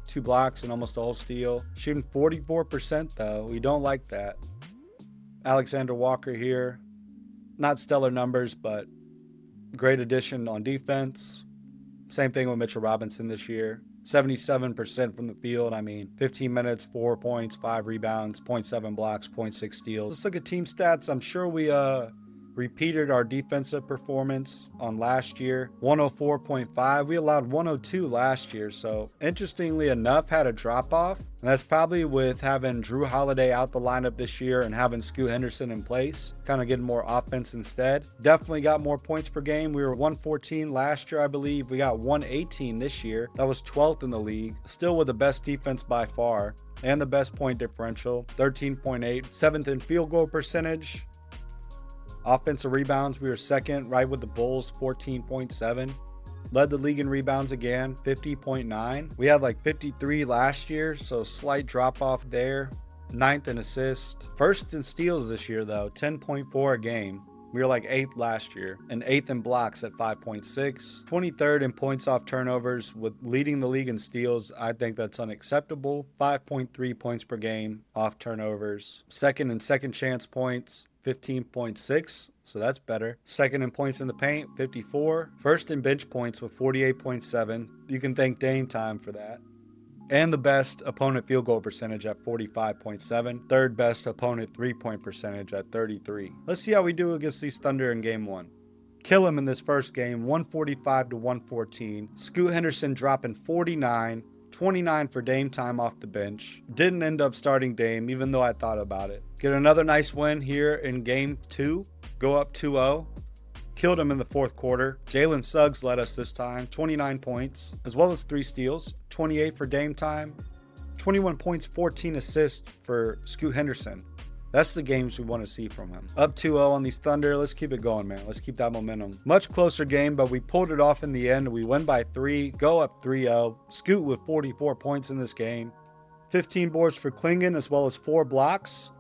2 blocks, and almost a whole steal. Shooting 44% though. We don't like that. Alexander Walker here. Not stellar numbers, but great addition on defense. Same thing with Mitchell Robinson this year. 77% from the field. I mean, 15 minutes, 4 points, 5 rebounds, 0.7 blocks, 0.6 steals. Let's look at team stats. I'm sure we repeated our defensive performance on last year. 104.5. We allowed 102 last year. So interestingly enough, had a drop off. And that's probably with having Drew Holiday out the lineup this year and having Scoot Henderson in place, kind of getting more offense instead. Definitely got more points per game. We were 114 last year, I believe. We got 118 this year. That was 12th in the league. Still with the best defense by far and the best point differential, 13.8. 7th in field goal percentage. Offensive rebounds, we were second, right with the Bulls, 14.7. Led the league in rebounds again, 50.9. We had like 53 last year, so slight drop off there. 9th in assists. First in steals this year though, 10.4 a game. We were like 8th last year, and 8th in blocks at 5.6. 23rd in points off turnovers, with leading the league in steals. I think that's unacceptable. 5.3 points per game off turnovers. Second in second chance points, 15.6, so that's better. Second in points in the paint, 54. First in bench points with 48.7. You can thank Dame Time for that. And the best opponent field goal percentage at 45.7. Third best opponent 3-point percentage at 33. Let's see how we do against these Thunder in game 1. Kill him in this first game, 145 to 114. Scoot Henderson dropping 49. 29 for Dame Time off the bench. Didn't end up starting Dame, even though I thought about it. Get another nice win here in game 2. Go up 2-0. Killed him in the fourth quarter. Jalen Suggs led us this time. 29 points, as well as 3 steals. 28 for Dame Time. 21 points, 14 assists for Scoot Henderson. That's the games we want to see from him. Up 2-0 on these Thunder. Let's keep it going, man. Let's keep that momentum. Much closer game, but we pulled it off in the end. We win by 3. Go up 3-0. Scoot with 44 points in this game. 15 boards for Klingon, as well as 4 blocks.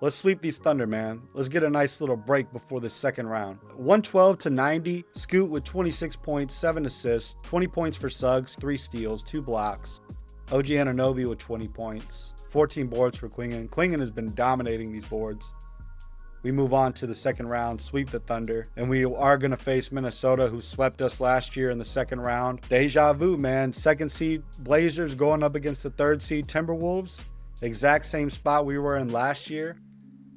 Let's sweep these Thunder, man. Let's get a nice little break before the second round. 112 to 90. Scoot with 26 points, 7 assists. 20 points for Suggs, 3 steals, 2 blocks. OG Anunoby with 20 points. 14 boards for Klingon. Klingon has been dominating these boards. We move on to the second round, sweep the Thunder, and we are going to face Minnesota, who swept us last year in the second round. Deja vu, man. Second seed Blazers going up against the third seed Timberwolves. Exact same spot we were in last year.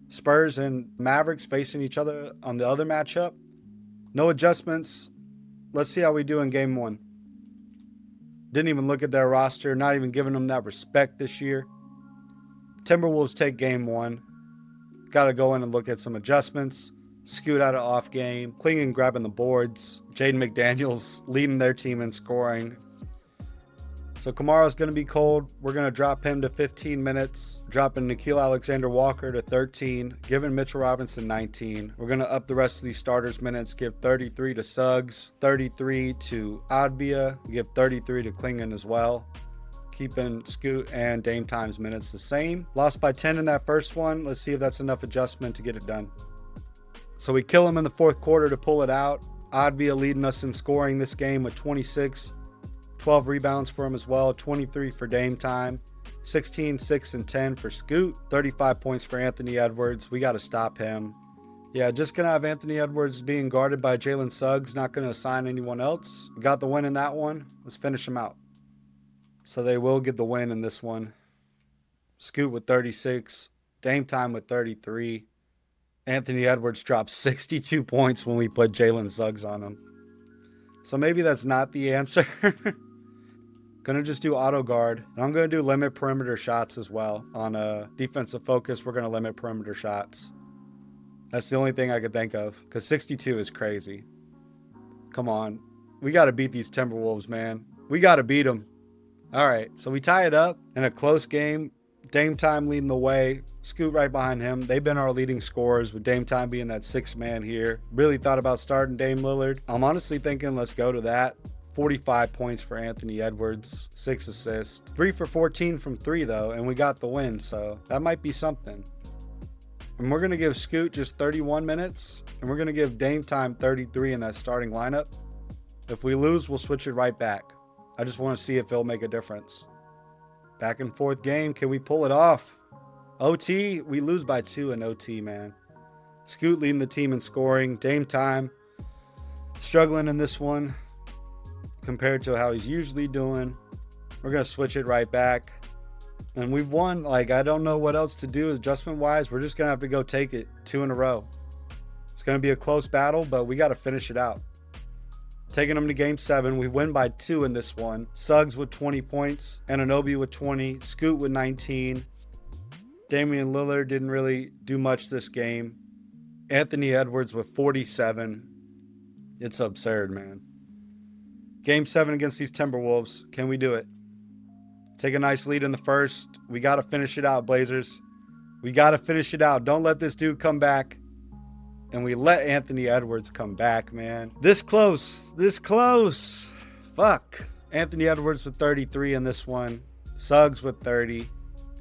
Spurs and Mavericks facing each other on the other matchup. No adjustments. Let's see how we do in game 1. Didn't even look at their roster, not even giving them that respect this year. Timberwolves take game 1. Got to go in and look at some adjustments. Scoot out of off game. Klingon grabbing the boards. Jaden McDaniels leading their team in scoring. So Kamara's going to be cold. We're going to drop him to 15 minutes. Dropping Nickeil Alexander-Walker to 13. Giving Mitchell Robinson 19. We're going to up the rest of these starters minutes. Give 33 to Suggs. 33 to Advia. Give 33 to Klingon as well. Keeping Scoot and Dame Time's minutes the same. Lost by 10 in that first one. Let's see if that's enough adjustment to get it done. So we kill him in the fourth quarter to pull it out. Advia leading us in scoring this game with 26. 12 rebounds for him as well. 23 for Dame Time. 16, 6, and 10 for Scoot. 35 points for Anthony Edwards. We got to stop him. Yeah, just going to have Anthony Edwards being guarded by Jalen Suggs. Not going to assign anyone else. We got the win in that one. Let's finish him out. So they will get the win in this one. Scoot with 36. Dame Time with 33. Anthony Edwards dropped 62 points when we put Jalen Suggs on him. So maybe that's not the answer. Gonna just do auto guard. And I'm gonna do limit perimeter shots as well. On a defensive focus, we're gonna limit perimeter shots. That's the only thing I could think of. Because 62 is crazy. Come on. We gotta beat these Timberwolves, man. We gotta beat them. All right, so we tie it up in a close game. Dame Time leading the way. Scoot right behind him. They've been our leading scorers, with Dame Time being that 6th man here. Really thought about starting Dame Lillard. I'm honestly thinking let's go to that. 45 points for Anthony Edwards. 6 assists. 3 for 14 from 3, though, and we got the win, so that might be something. And we're going to give Scoot just 31 minutes, and we're going to give Dame Time 33 in that starting lineup. If we lose, we'll switch it right back. I just want to see if it'll make a difference. Back and forth game. Can we pull it off? OT, we lose by 2 in OT, man. Scoot leading the team in scoring. Dame time struggling in this one compared to how he's usually doing. We're going to switch it right back. And we've won. Like, I don't know what else to do adjustment-wise. We're just going to have to go take it 2 in a row. It's going to be a close battle, but we got to finish it out. Taking them to game 7. We win by 2 in this one. Suggs with 20 points. Anunoby with 20. Scoot with 19. Damian Lillard didn't really do much this game. Anthony Edwards with 47. It's absurd, man. Game 7 against these Timberwolves. Can we do it? Take a nice lead in the first. We got to finish it out, Blazers. We got to finish it out. Don't let this dude come back. And we let Anthony Edwards come back, man. This close. This close. Fuck. Anthony Edwards with 33 in this one. Suggs with 30.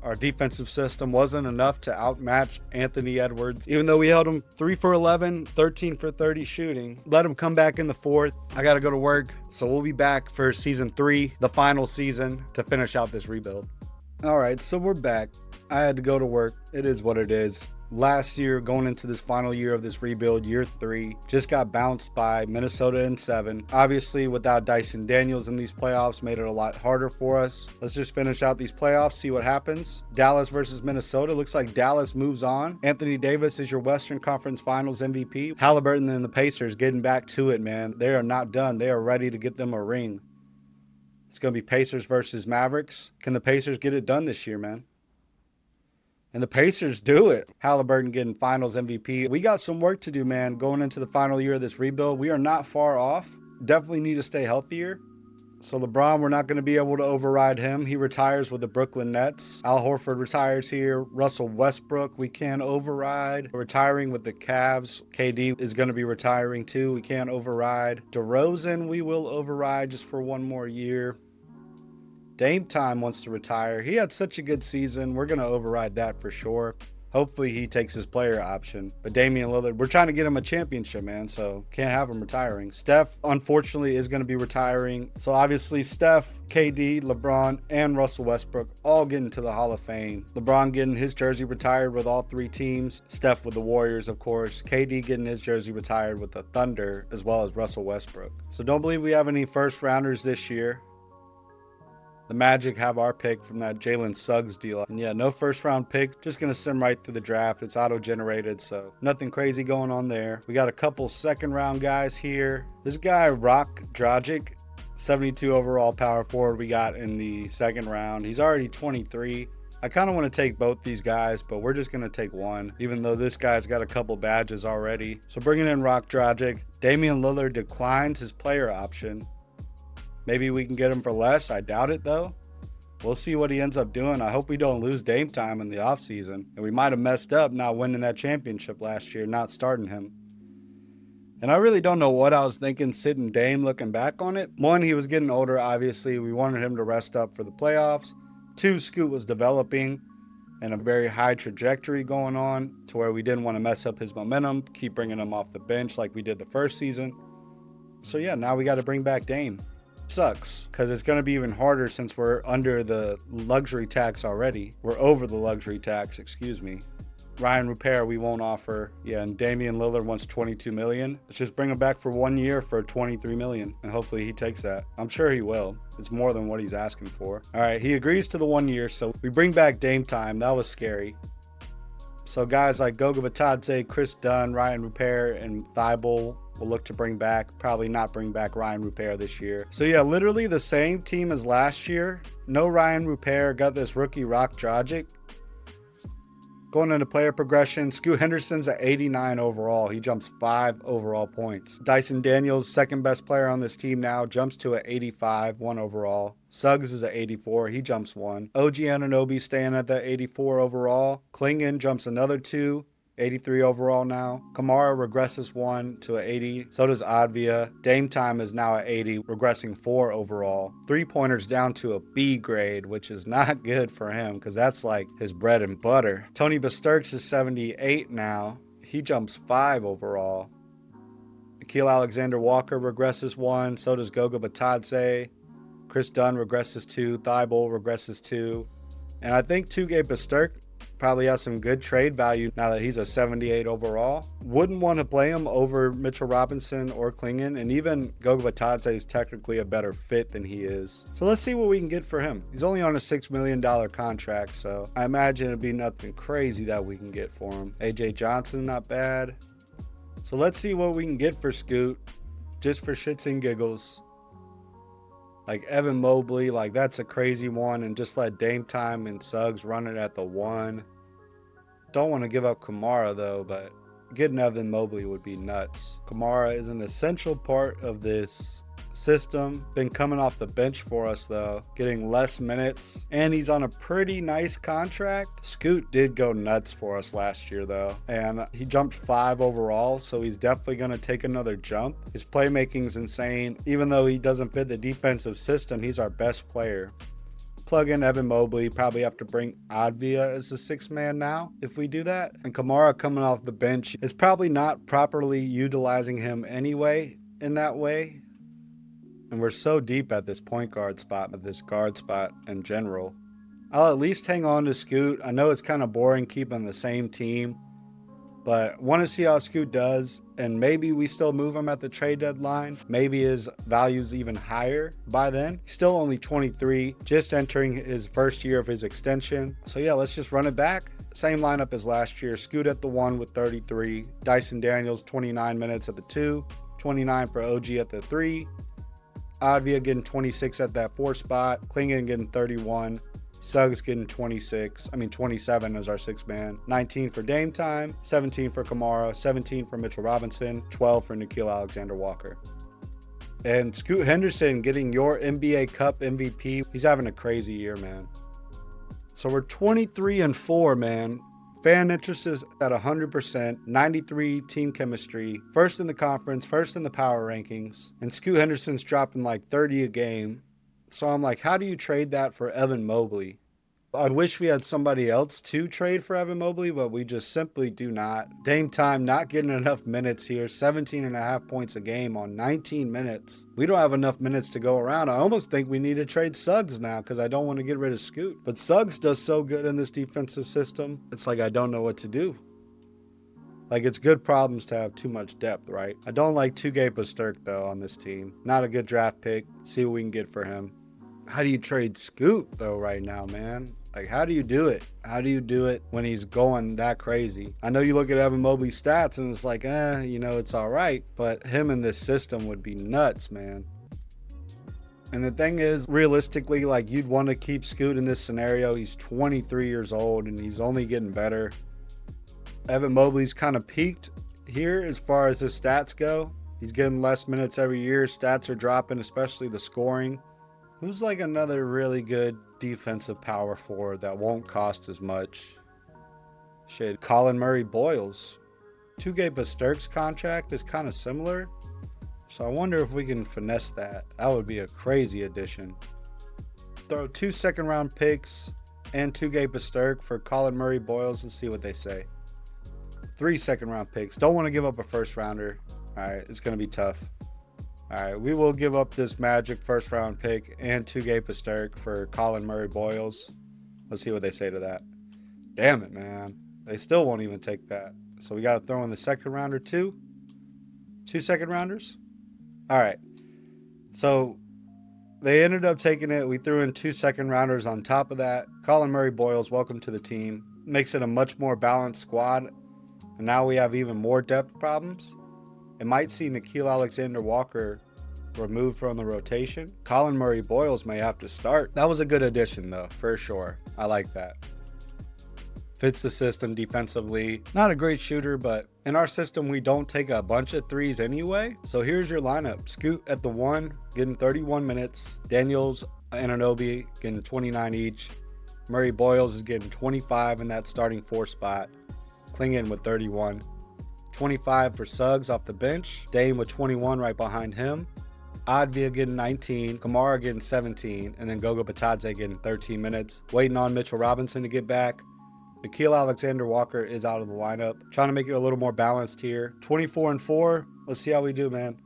Our defensive system wasn't enough to outmatch Anthony Edwards. Even though we held him 3 for 11, 13 for 30 shooting. Let him come back in the fourth. I got to go to work. So we'll be back for season 3, the final season, to finish out this rebuild. All right, so we're back. I had to go to work. It is what it is. Last year, going into this final year of this rebuild, year 3, just got bounced by Minnesota in 7. Obviously, without Dyson Daniels in these playoffs, made it a lot harder for us. Let's just finish out these playoffs, see what happens. Dallas versus Minnesota. Looks like Dallas moves on. Anthony Davis is your Western Conference Finals MVP. Halliburton and the Pacers getting back to it, man. They are not done. They are ready to get them a ring. It's going to be Pacers versus Mavericks. Can the Pacers get it done this year, man? And the Pacers do it. Halliburton getting Finals MVP. We got some work to do, man, going into the final year of this rebuild. We are not far off. Definitely need to stay healthier. So LeBron, we're not going to be able to override him. He retires with the Brooklyn Nets. Al Horford retires here. Russell Westbrook, we can override. Retiring with the Cavs. KD is going to be retiring too. We can't override. DeRozan, we will override just for 1 more year. Dame Time wants to retire. He had such a good season. We're going to override that for sure. Hopefully he takes his player option. But Damian Lillard, we're trying to get him a championship, man, so can't have him retiring. Steph, unfortunately, is going to be retiring. So obviously Steph, KD, LeBron, and Russell Westbrook all getting to the Hall of Fame. LeBron getting his jersey retired with all 3 teams. Steph with the Warriors, of course. KD getting his jersey retired with the Thunder, as well as Russell Westbrook. So don't believe we have any first rounders this year. The Magic have our pick from that Jalen Suggs deal. And yeah, no first round pick. Just going to sim right through the draft. It's auto-generated, so nothing crazy going on there. We got a couple second round guys here. This guy, Rock Dragic, 72 overall power forward we got in the second round. He's already 23. I kind of want to take both these guys, but we're just going to take one, even though this guy's got a couple badges already. So bringing in Rock Dragic. Damian Lillard declines his player option. Maybe we can get him for less. I doubt it, though. We'll see what he ends up doing. I hope we don't lose Dame Time in the offseason. And we might have messed up not winning that championship last year, not starting him. And I really don't know what I was thinking sitting Dame looking back on it. 1, he was getting older, obviously. We wanted him to rest up for the playoffs. 2, Scoot was developing and a very high trajectory going on to where we didn't want to mess up his momentum, keep bringing him off the bench like we did the first season. So yeah, now we got to bring back Dame. Sucks because it's going to be even harder since we're under the luxury tax already. We're over the luxury tax, excuse me. Ryan Rupert we won't offer. Yeah, and Damian Lillard wants $22 million. Let's just bring him back for 1 year for $23 million, and hopefully he takes that. I'm sure he will. It's more than what he's asking for. All right, he agrees to the 1 year, so we bring back Dame Time. That was scary. So guys like Goga Bitadze, Chris Dunn, Ryan Rupert, and Thibault will look to bring back. Probably not bring back Ryan Rupert this year. So yeah, literally the same team as last year. No Ryan Rupert. Got this rookie Rock Dragic. Going into player progression, Scoot Henderson's at 89 overall. He jumps 5 overall points. Dyson Daniels, second best player on this team now, jumps to at 85, 1 overall. Suggs is at 84. He jumps 1. OG Anunoby staying at that 84 overall. Klingon jumps another 2. 83 overall now. Kamara regresses 1 to an 80. So does Advia. Dame Time is now at 80, regressing 4 overall. 3-pointers down to a B grade, which is not good for him because that's like his bread and butter. Tony Basturks is 78 now. He jumps 5 overall. Nikhil Alexander Walker regresses 1. So does Goga Bitadze. Chris Dunn regresses 2. Thibault regresses 2. And I think Tugay Pasterk probably has some good trade value now that he's a 78 overall. Wouldn't want to play him over Mitchell Robinson or Klingon, and even Goga Batadze is technically a better fit than he is. So let's see what we can get for him. He's only on a $6 million contract, so I imagine it'd be nothing crazy that we can get for him. AJ Johnson, not bad. So let's see what we can get for Scoot, just for shits and giggles. Like Evan Mobley, like that's a crazy one, and just let Dame Time and Suggs run it at the 1. Don't want to give up Kamara though, but getting Evan Mobley would be nuts. Kamara is an essential part of this system. Been coming off the bench for us though, getting less minutes, and he's on a pretty nice contract. Scoot did go nuts for us last year though, and he jumped 5 overall, so he's definitely going to take another jump. His playmaking's insane. Even though he doesn't fit the defensive system, he's our best player. Plug in Evan Mobley, probably have to bring Advia as the 6th man now if we do that. And Kamara coming off the bench is probably not properly utilizing him anyway in that way. And we're so deep at this point guard spot, at this guard spot in general. I'll at least hang on to Scoot. I know it's kind of boring keeping the same team, but want to see how Scoot does, and maybe we still move him at the trade deadline. Maybe his value's even higher by then. He's still only 23, just entering his first year of his extension. So yeah, let's just run it back. Same lineup as last year. Scoot at the 1 with 33. Dyson Daniels, 29 minutes at the 2. 29 for OG at the 3. Advia getting 26 at that 4 spot. Klingon getting 31. Suggs getting 27 as our 6th man. 19 for Dame Time, 17 for Kamara, 17 for Mitchell Robinson, 12 for Nickeil Alexander-Walker. And Scoot Henderson getting your NBA Cup MVP. He's having a crazy year, man. So we're 23-4, man. Fan interest is at 100%, 93 team chemistry, 1st in the conference, 1st in the power rankings, and Scoot Henderson's dropping like 30 a game. So I'm like, how do you trade that for Evan Mobley? I wish we had somebody else to trade for Evan Mobley, but we just simply do not. Dame Time not getting enough minutes here, 17.5 points a game on 19 minutes. We don't have enough minutes to go around. I almost think we need to trade Suggs now because I don't want to get rid of Scoot. But Suggs does so good in this defensive system, it's like I don't know what to do. Like, it's good problems to have too much depth, right? I don't like Tugay Pasterk, though, on this team. Not a good draft pick. See what we can get for him. How do you trade Scoot, though, right now, man? Like, how do you do it? How do you do it when he's going that crazy? I know you look at Evan Mobley's stats, and it's like, it's all right. But him in this system would be nuts, man. And the thing is, realistically, like, you'd want to keep Scoot in this scenario. He's 23 years old, and he's only getting better. Evan Mobley's kind of peaked here as far as his stats go. He's getting less minutes every year. Stats are dropping, especially the scoring. Who's like another really good defensive power forward that won't cost as much? Shit, Colin Murray Boyles. Tugay Pasterk's contract is kind of similar, so I wonder if we can finesse that. That would be a crazy addition. Throw 2 second-round picks and Tugay Pasterk for Colin Murray Boyles and see what they say. 3 second-round picks. Don't want to give up a first-rounder. All right, it's going to be tough. All right, we will give up this Magic first-round pick and Tugay Pasterk for Colin Murray Boyles. Let's see what they say to that. Damn it, man. They still won't even take that. So we got to throw in the second rounder too. 2 second-rounders? All right. So they ended up taking it. We threw in 2 second-rounders on top of that. Colin Murray Boyles, welcome to the team. Makes it a much more balanced squad. And now we have even more depth problems. It might see Nickeil Alexander-Walker removed from the rotation. Colin Murray Boyles may have to start. That was a good addition, though, for sure. I like that. Fits the system defensively. Not a great shooter, but in our system, we don't take a bunch of threes anyway. So here's your lineup. Scoot at the 1, getting 31 minutes. Daniels and Anunoby getting 29 each. Murray Boyles is getting 25 in that starting 4 spot. Klingon with 31. 25 for Suggs off the bench. Dame with 21 right behind him. Advia getting 19. Kamara getting 17. And then Goga Batadze getting 13 minutes. Waiting on Mitchell Robinson to get back. Nickeil Alexander-Walker is out of the lineup. Trying to make it a little more balanced here. 24-4. Let's see how we do, man.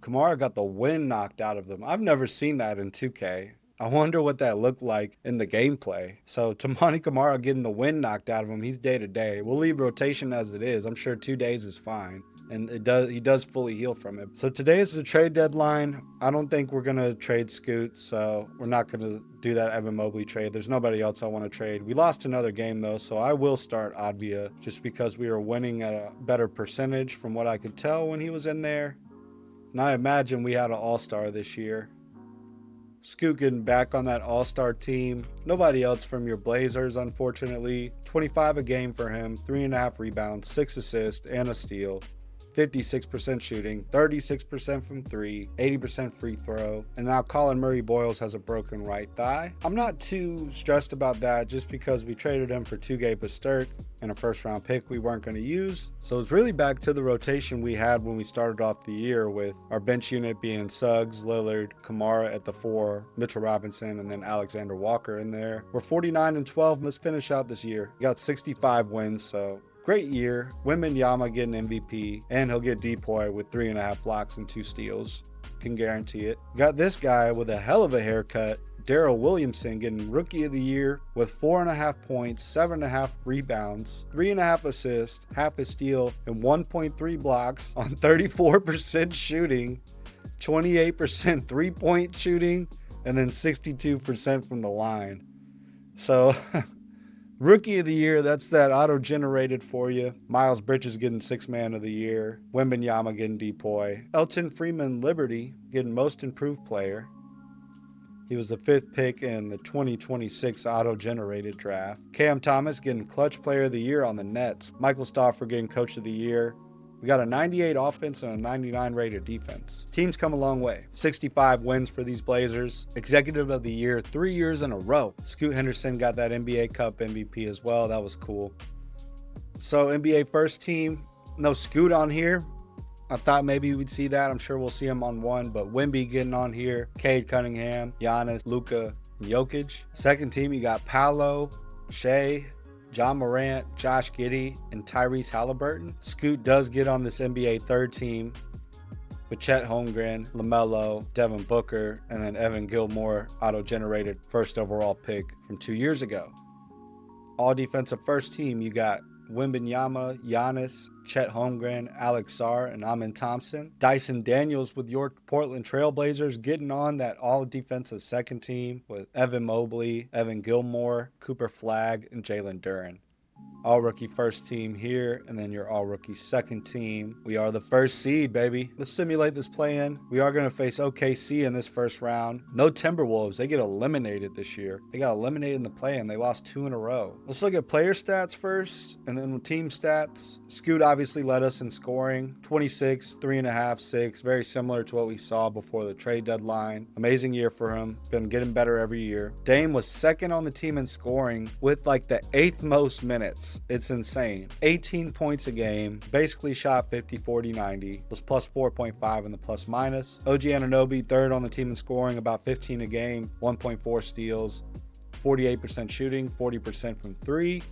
Kamara got the wind knocked out of them. I've never seen that in 2K. I wonder what that looked like in the gameplay. So Tamani Kamara getting the wind knocked out of him, he's day to day. We'll leave rotation as it is. I'm sure 2 days is fine. And he does fully heal from it. So today is the trade deadline. I don't think we're going to trade Scoot, so we're not going to do that Evan Mobley trade. There's nobody else I want to trade. We lost another game, though, so I will start Advia just because we were winning at a better percentage from what I could tell when he was in there. And I imagine we had an all-star this year. Scoot getting back on that all-star team. Nobody else from your Blazers, unfortunately. 25 a game for him, 3.5 rebounds, 6 assists, and a steal. 56% shooting, 36% from 3, 80% free throw, and now Colin Murray-Boyles has a broken right thigh. I'm not too stressed about that just because we traded him for Tugay Pasterk and a first-round pick we weren't going to use. So it's really back to the rotation we had when we started off the year with our bench unit being Suggs, Lillard, Kamara at the 4, Mitchell Robinson, and then Alexander Walker in there. We're 49-12. Let's finish out this year. We got 65 wins, so great year. Wembanyama getting MVP, and he'll get Depoy with 3.5 blocks and 2 steals. Can guarantee it. Got this guy with a hell of a haircut, Darrell Williamson, getting Rookie of the Year with 4.5 points, 7.5 rebounds, 3.5 assists, half a steal, and 1.3 blocks on 34% shooting, 28% three-point shooting, and then 62% from the line. So Rookie of the Year, that's that auto-generated for you. Miles Bridges getting 6th Man of the Year. Wembanyama getting Depoy. Elton Freeman Liberty getting Most Improved Player. He was the 5th pick in the 2026 auto-generated draft. Cam Thomas getting Clutch Player of the Year on the Nets. Michael Stauffer getting Coach of the Year. We got a 98 offense and a 99 rated defense. Team's come a long way. 65 wins for these Blazers. Executive of the Year 3 years in a row. Scoot Henderson got that NBA Cup MVP as well. That was cool. So NBA first team, no Scoot on here. I thought maybe we'd see that. I'm sure we'll see him on one, but Wemby getting on here. Cade Cunningham, Giannis, Luka, Jokic. Second team, you got Paolo, Shea, John Morant, Josh Giddey, and Tyrese Halliburton. Scoot does get on this NBA third team with Chet Holmgren, LaMelo, Devin Booker, and then Evan Gilmore, auto-generated first overall pick from 2 years ago. All defensive first team, you got Wembanyama, Giannis, Chet Holmgren, Alex Sarr, and Amin Thompson. Dyson Daniels with your Portland TrailBlazers getting on that all-defensive second team with Evan Mobley, Evan Gilmore, Cooper Flagg, and Jalen Duren. All-rookie first team here, and then your all-rookie second team. We are the first seed, baby. Let's simulate this play-in. We are going to face OKC in this first round. No Timberwolves. They get eliminated this year. They got eliminated in the play-in. They lost 2 in a row. Let's look at player stats first, and then team stats. Scoot obviously led us in scoring. 26, 3.5, 6. Very similar to what we saw before the trade deadline. Amazing year for him. Been getting better every year. Dame was second on the team in scoring with like the 8th most minutes. It's insane. 18 points a game, basically shot 50, 40, 90, was plus 4.5 in the plus minus. OG Anunoby, third on the team in scoring, about 15 a game, 1.4 steals, 48% shooting, 40% from 3.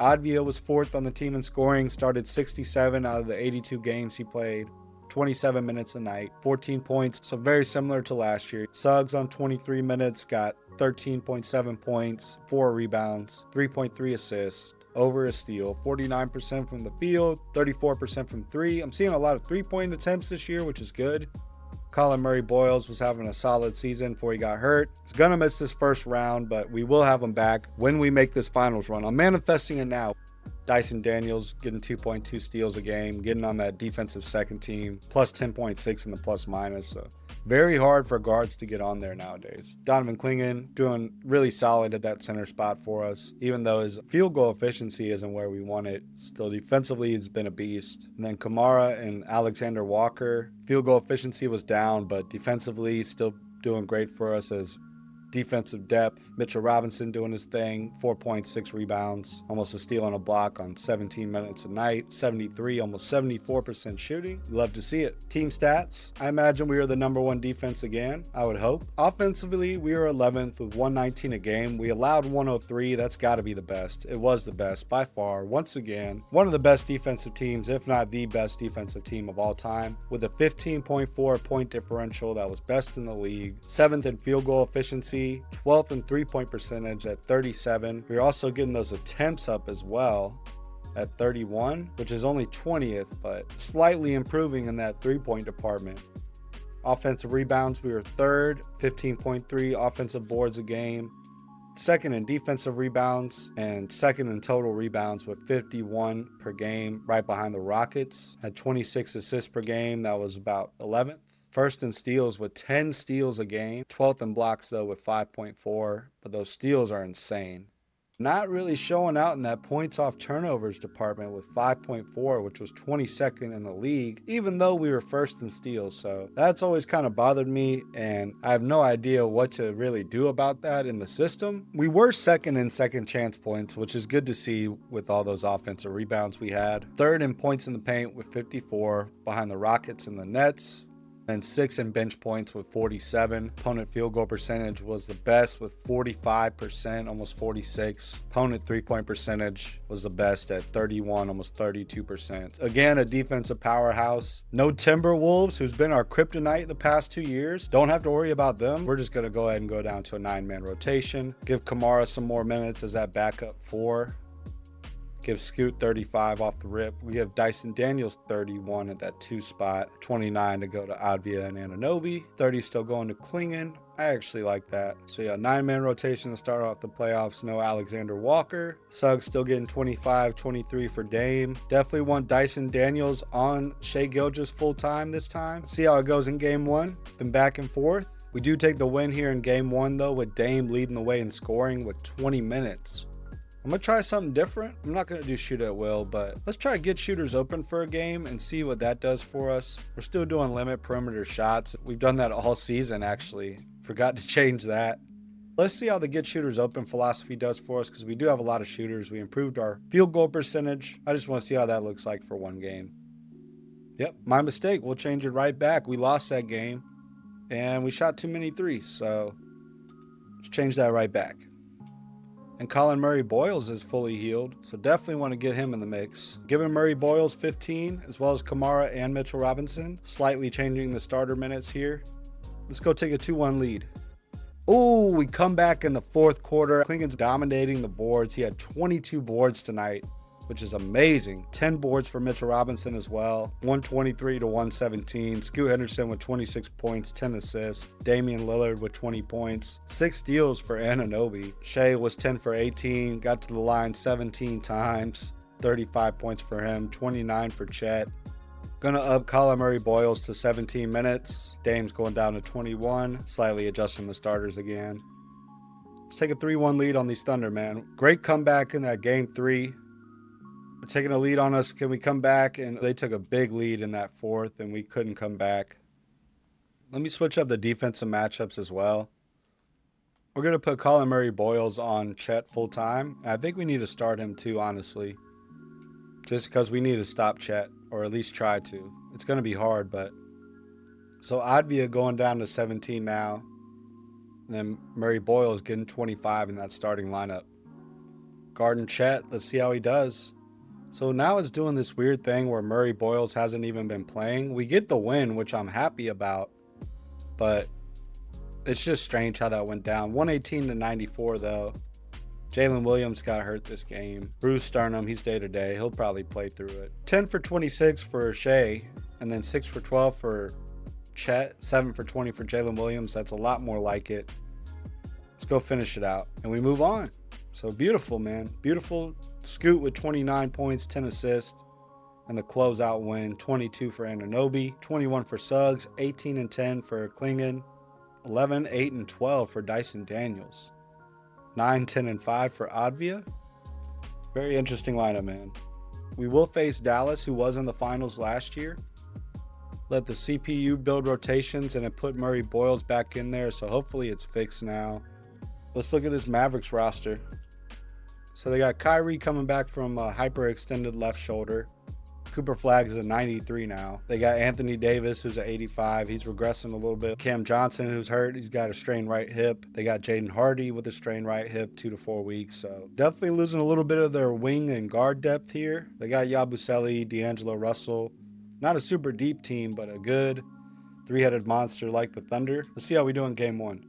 Advia was 4th on the team in scoring, started 67 out of the 82 games he played. 27 minutes a night, 14 points, so very similar to last year. Suggs on 23 minutes got 13.7 points, 4 rebounds, 3.3 assists, over a steal, 49% from the field, 34% from 3. I'm seeing a lot of 3-point attempts this year, which is good. Colin Murray-Boyles was having a solid season before he got hurt. He's going to miss this first round, but we will have him back when we make this finals run. I'm manifesting it now. Dyson Daniels getting 2.2 steals a game, getting on that defensive second team, plus 10.6 in the plus minus. So very hard for guards to get on there nowadays. Donovan Clingan doing really solid at that center spot for us, even though his field goal efficiency isn't where we want it. Still defensively, he's been a beast. And then Kamara and Alexander Walker, field goal efficiency was down, but defensively still doing great for us as defensive depth. Mitchell Robinson doing his thing, 4.6 rebounds, almost a steal and a block on 17 minutes a night, 73, almost 74% shooting. Love to see it. Team stats, I imagine we are the number one defense again, I would hope. Offensively, we are 11th with 119 a game. We allowed 103. That's got to be the best. It was the best by far. Once again, one of the best defensive teams, if not the best defensive team of all time, with a 15.4 point differential that was best in the league. 7th in field goal efficiency, 12th in three-point percentage at 37. We're also getting those attempts up as well at 31, which is only 20th, but slightly improving in that three-point department. Offensive rebounds, we were 3rd, 15.3 offensive boards a game. 2nd in defensive rebounds and 2nd in total rebounds with 51 per game, right behind the Rockets. Had 26 assists per game. That was about 11th. 1st in steals with 10 steals a game. 12th in blocks, though, with 5.4. But those steals are insane. Not really showing out in that points off turnovers department with 5.4, which was 22nd in the league, even though we were 1st in steals. So that's always kind of bothered me, and I have no idea what to really do about that in the system. We were 2nd in second chance points, which is good to see with all those offensive rebounds we had. 3rd in points in the paint with 54, behind the Rockets and the Nets. And 6th in bench points with 47. Opponent field goal percentage was the best with 45%, almost 46. Opponent three-point percentage was the best at 31, almost 32%. Again, a defensive powerhouse. No Timberwolves, who's been our kryptonite the past 2 years. Don't have to worry about them. We're just going to go ahead and go down to a 9-man rotation. Give Kamara some more minutes as that backup 4. Give Scoot 35 off the rip. We have Dyson Daniels 31 at that 2 spot. 29 to go to Advia and Anunoby. 30 still going to Klingon. I actually like that. So yeah, 9-man rotation to start off the playoffs. No Alexander Walker. Suggs still getting 25, 23 for Dame. Definitely want Dyson Daniels on Shai Gilgeous full time this time. See how it goes in game 1. Been back and forth. We do take the win here in game 1 though, with Dame leading the way in scoring with 20 minutes. I'm going to try something different. I'm not going to do shoot at will, but let's try to get shooters open for a game and see what that does for us. We're still doing limit perimeter shots. We've done that all season, actually. Forgot to change that. Let's see how the get shooters open philosophy does for us, because we do have a lot of shooters. We improved our field goal percentage. I just want to see how that looks like for one game. Yep, my mistake. We'll change it right back. We lost that game, and we shot too many threes, so let's change that right back. And Colin Murray-Boyles is fully healed, so definitely want to get him in the mix. Giving Murray-Boyles 15, as well as Kamara and Mitchell Robinson. Slightly changing the starter minutes here. Let's go take a 2-1 lead. Oh, we come back in the 4th quarter. Klingon's dominating the boards. He had 22 boards tonight, which is amazing. 10 boards for Mitchell Robinson as well. 123 to 117. Scoot Henderson with 26 points, 10 assists. Damian Lillard with 20 points. 6 steals for Anunoby. Shai was 10 for 18. Got to the line 17 times. 35 points for him. 29 for Chet. Gonna up Colin Murray-Boyles to 17 minutes. Dame's going down to 21. Slightly adjusting the starters again. Let's take a 3-1 lead on these Thunder, man. Great comeback in that game 3. They're taking a lead on us. Can we come back? And they took a big lead in that 4th, and we couldn't come back. Let me switch up the defensive matchups as well. We're going to put Colin Murray-Boyles on Chet full time. And I think we need to start him too, honestly. Just because we need to stop Chet, or at least try to. It's going to be hard, but... So Advia going down to 17 now. And then Murray-Boyles getting 25 in that starting lineup. Guarding Chet. Let's see how he does. So now it's doing this weird thing where Murray-Boyles hasn't even been playing. We get the win, which I'm happy about, but it's just strange how that went down. 118 to 94 though. Jalen Williams got hurt this game. Bruce Sternum, he's day-to-day. He'll probably play through it. 10 for 26 for Shai, and then 6 for 12 for Chet, 7 for 20 for Jalen Williams. That's a lot more like it. Let's go finish it out, and we move on. So beautiful, man. Beautiful. Scoot with 29 points, 10 assists, and the closeout win. 22 for Anunoby, 21 for Suggs, 18 and 10 for Klingon, 11, 8, and 12 for Dyson Daniels, 9, 10, and 5 for Advia. Very interesting lineup, man. We will face Dallas, who was in the finals last year. Let the CPU build rotations, and it put Murray-Boyles back in there, so hopefully it's fixed now. Let's look at this Mavericks roster. So they got Kyrie coming back from a hyperextended left shoulder. Cooper Flag is a 93 now. They got Anthony Davis, who's at 85. He's regressing a little bit. Cam Johnson, who's hurt. He's got a strained right hip. They got Jaden Hardy with a strained right hip, 2 to 4 weeks. So definitely losing a little bit of their wing and guard depth here. They got Yabusele, D'Angelo Russell. Not a super deep team, but a good three-headed monster like the Thunder. Let's see how we do in game 1.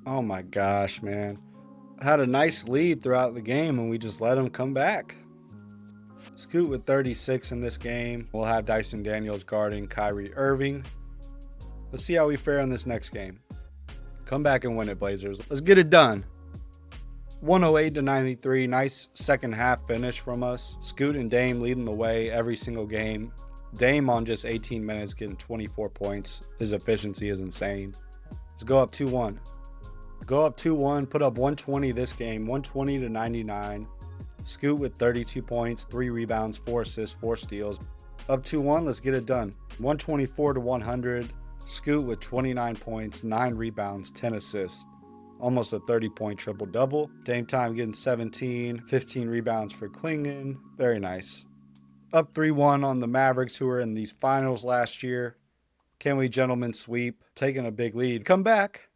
Oh my gosh, man. Had a nice lead throughout the game, and we just let them come back. Scoot with 36 in this game. We'll have Dyson Daniels guarding Kyrie Irving. Let's see how we fare in this next game. Come back and win it, Blazers. Let's get it done. 108 to 93. Nice second half finish from us. Scoot and Dame leading the way every single game. Dame on just 18 minutes getting 24 points. His efficiency is insane. Let's go up 2-1. Go up 2-1. Put up 120 this game. 120 to 99. Scoot with 32 points, 3 rebounds, 4 assists, 4 steals. Up 2-1, let's get it done. 124 to 100. Scoot with 29 points, 9 rebounds, 10 assists. Almost a 30-point triple-double. Dame Time getting 17, 15 rebounds for Klingon. Very nice. Up 3-1 on the Mavericks, who were in these finals last year. Can we, gentlemen, sweep? Taking a big lead. Come back.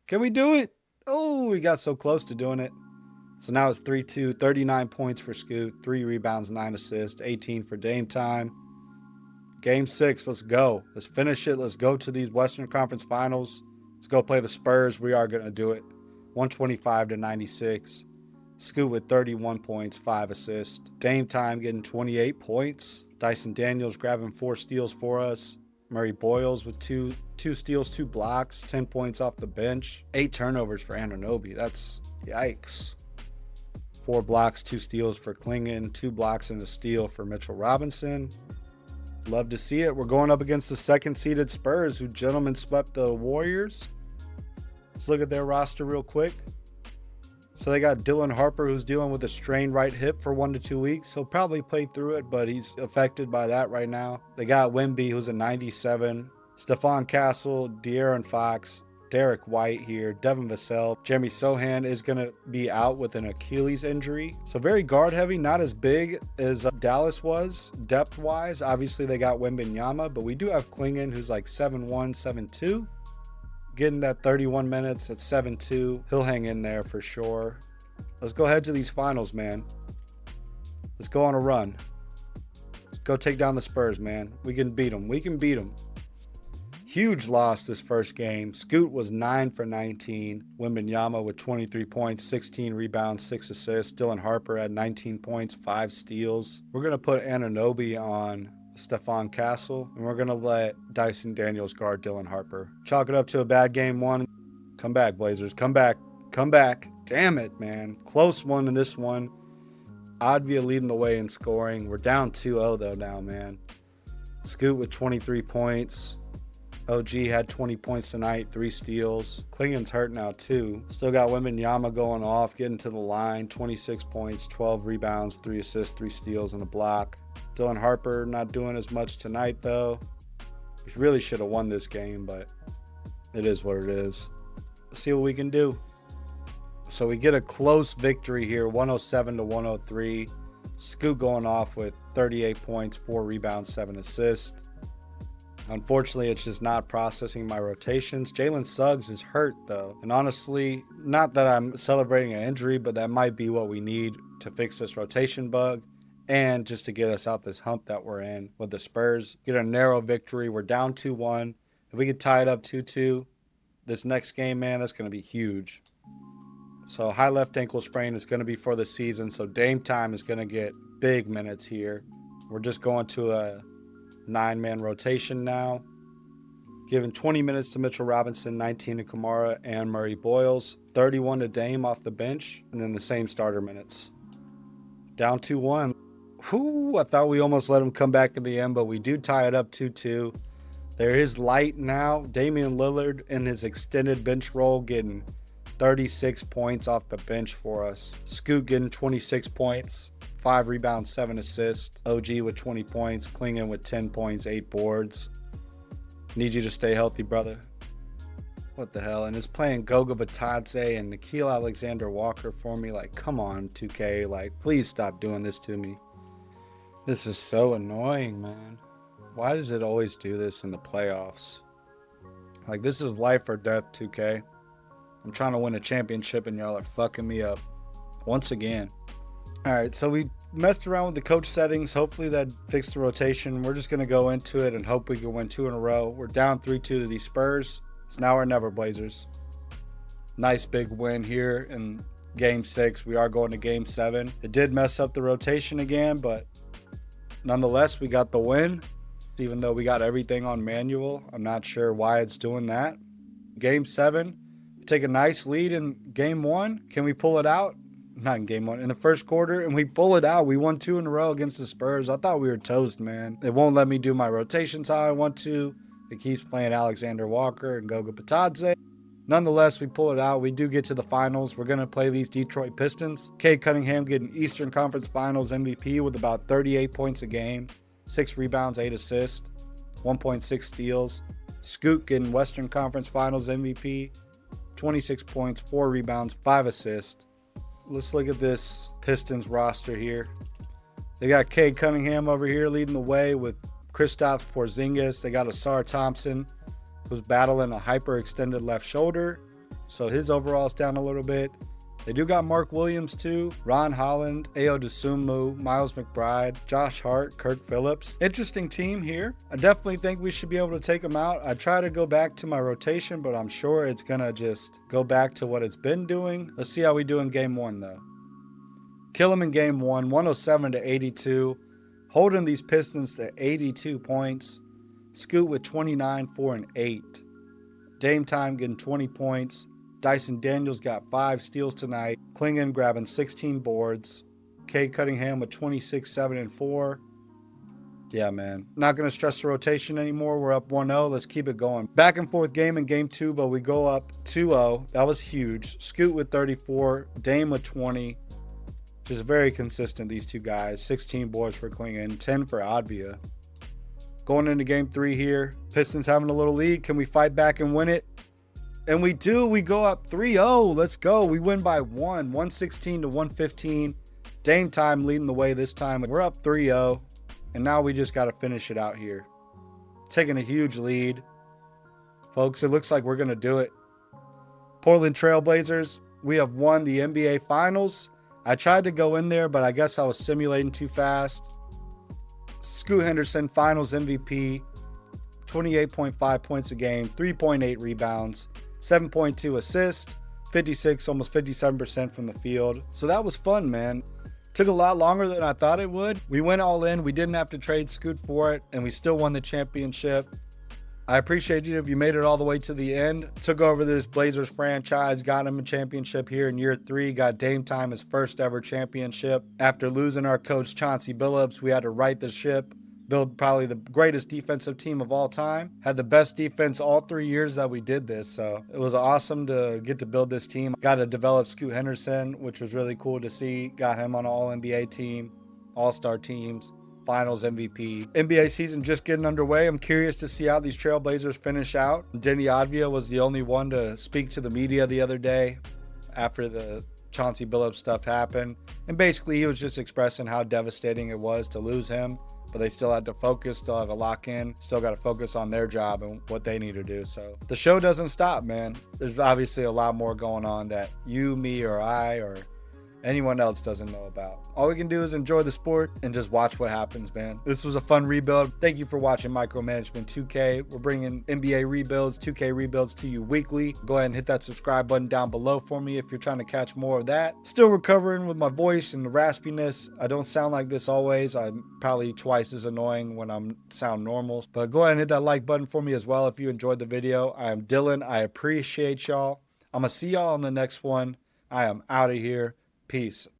Can we do it? Oh, we got so close to doing it. So now it's 3-2, 39 points for Scoot, 3 rebounds, 9 assists, 18 for Dame Time. Game 6, let's go. Let's finish it. Let's go to these Western Conference Finals. Let's go play the Spurs. We are going to do it. 125 to 96. Scoot with 31 points, 5 assists. Dame Time getting 28 points. Dyson Daniels grabbing 4 steals for us. Murray Boyles with two steals, 2 blocks, 10 points off the bench. 8 turnovers for Anunoby. That's yikes. 4 blocks, 2 steals for Klingon, 2 blocks and a steal for Mitchell Robinson. Love to see it. We're going up against the second-seeded Spurs, who gentlemen swept the Warriors. Let's look at their roster real quick. So they got Dylan Harper, who's dealing with a strained right hip for 1 to 2 weeks. He'll probably play through it, but he's affected by that right now. They got Wemby, who's a 97. Stephon Castle, De'Aaron Fox, Derek White here, Devin Vassell. Jeremy Sohan is going to be out with an Achilles injury. So very guard heavy, not as big as Dallas was depth wise. Obviously they got Wembanyama, but we do have Klingon, who's like 7'1", 7'2". Getting that 31 minutes at 7'2". He'll hang in there for sure. Let's go ahead to these finals, man. Let's go on a run. Let's go take down the Spurs, man. We can beat them. We can beat them. Huge loss this first game. Scoot was 9 for 19. Wembanyama with 23 points, 16 rebounds, 6 assists. Dylan Harper had 19 points, 5 steals. We're going to put Anunoby on Stephon Castle, and we're going to let Dyson Daniels guard Dylan Harper. Chalk it up to a bad game 1. Come back, Blazers. Come back. Come back. Damn it, man. Close one in this one. Advia leading the way in scoring. We're down 2-0 though now, man. Scoot with 23 points. OG had 20 points tonight, 3 steals. Klingon's hurt now too. Still got Wembanyama going off, getting to the line. 26 points, 12 rebounds, 3 assists, 3 steals, and a block. Dylan Harper not doing as much tonight though. We really should have won this game, but it is what it is. Let's see what we can do. So we get a close victory here, 107 to 103. Scoot going off with 38 points, 4 rebounds, 7 assists. Unfortunately, it's just not processing my rotations. Jalen Suggs is hurt, though. And honestly, not that I'm celebrating an injury, but that might be what we need to fix this rotation bug and just to get us out this hump that we're in with the Spurs. Get a narrow victory. We're down 2-1. If we could tie it up 2-2, this next game, man, that's going to be huge. So high left ankle sprain is going to be for the season. So Dame Time is going to get big minutes here. We're just going to a 9-man rotation now. Giving 20 minutes to Mitchell Robinson, 19 to Kamara and Murray Boyles, 31 to Dame off the bench, and then the same starter minutes. Down 2-1. Whew, I thought we almost let him come back in the end, but we do tie it up 2-2. There is light now. Damian Lillard in his extended bench role getting 36 points off the bench for us. Scoot getting 26 points, 5 rebounds, 7 assists. OG with 20 points. Klingon with 10 points, 8 boards. Need you to stay healthy, brother. What the hell? And it's playing Goga Batadze and Nikhil Alexander Walker for me. Like, come on, 2K. Like, please stop doing this to me. This is so annoying, man. Why does it always do this in the playoffs? Like, this is life or death, 2K. I'm trying to win a championship and y'all are fucking me up once again. All right, so we messed around with the coach settings. Hopefully that fixed the rotation. We're just going to go into it and hope we can win 2 in a row. We're down 3-2 to these Spurs. It's now or never, Blazers. Nice big win here in Game 6. We are going to Game 7. It did mess up the rotation again, but nonetheless, we got the win. Even though we got everything on manual, I'm not sure why it's doing that. Game 7, take a nice lead in Game 1. Can we pull it out? Not in Game 1, in the first quarter, and we pull it out. We won 2 in a row against the Spurs. I thought we were toast, man. It won't let me do my rotations how I want to. It keeps playing Alexander Walker and Goga Batadze. Nonetheless, we pull it out. We do get to the finals. We're going to play these Detroit Pistons. Cade Cunningham getting Eastern Conference Finals MVP with about 38 points a game, 6 rebounds, 8 assists, 1.6 steals. Scoot getting Western Conference Finals MVP, 26 points, 4 rebounds, 5 assists. Let's look at this Pistons roster here. They got Cade Cunningham over here leading the way with Kristaps Porzingis. They got Asar Thompson, who's battling a hyperextended left shoulder, so his overall's down a little bit. They do got Mark Williams too, Ron Holland, Ayo Dosunmu, Miles McBride, Josh Hart, Kirk Phillips. Interesting team here. I definitely think we should be able to take them out. I try to go back to my rotation, but I'm sure it's gonna just go back to what it's been doing. Let's see how we do in Game 1 though. Kill them in Game 1, 107 to 82. Holding these Pistons to 82 points. Scoot with 29, 4, and 8. Dame Time getting 20 points. Dyson Daniels got 5 steals tonight. Klingon grabbing 16 boards. Cade Cunningham with 26, 7, and 4. Yeah, man. Not going to stress the rotation anymore. We're up 1-0. Let's keep it going. Back and forth game in Game 2, but we go up 2-0. That was huge. Scoot with 34. Dame with 20. Just very consistent, these two guys. 16 boards for Klingon, 10 for Advia. Going into Game 3 here. Pistons having a little lead. Can we fight back and win it? And we do. We go up 3-0. Let's go. We win by 116 to 115. Dame Time leading the way this time. We're up 3-0. And now we just got to finish it out here. Taking a huge lead. Folks, it looks like we're going to do it. Portland TrailBlazers, we have won the NBA Finals. I tried to go in there, but I guess I was simulating too fast. Scoot Henderson, Finals MVP. 28.5 points a game, 3.8 rebounds, 7.2 assists, 56, almost 57% from the field. So that was fun, man. Took a lot longer than I thought it would. We went all in. We didn't have to trade Scoot for it, and we still won the championship. I appreciate you if you made it all the way to the end. Took over this Blazers franchise, got him a championship here in year 3, got Dame Time his first ever championship. After losing our coach Chauncey Billups, we had to right the ship. Build probably the greatest defensive team of all time. Had the best defense all 3 years that we did this. So it was awesome to get to build this team. Got to develop Scoot Henderson, which was really cool to see. Got him on an all-NBA team, all-star teams, Finals MVP. NBA season just getting underway. I'm curious to see how these Trailblazers finish out. Denny Advia was the only one to speak to the media the other day after the Chauncey Billups stuff happened. And basically he was just expressing how devastating it was to lose him. But they still had to focus, still have a lock in, still got to focus on their job and what they need to do. So the show doesn't stop, man. There's obviously a lot more going on that you, me, or I, or anyone else doesn't know about. All we can do is enjoy the sport and just watch what happens, man. This was a fun rebuild. Thank you for watching Micromanagement 2K. We're bringing NBA rebuilds, 2K rebuilds to you weekly. Go ahead and hit that subscribe button down below for me if you're trying to catch more of that. Still recovering with my voice and the raspiness. I don't sound like this always. I'm probably twice as annoying when I'm sound normal. But go ahead and hit that like button for me as well if you enjoyed the video. I am Dylan. I appreciate y'all. I'm going to see y'all on the next one. I am out of here. Peace.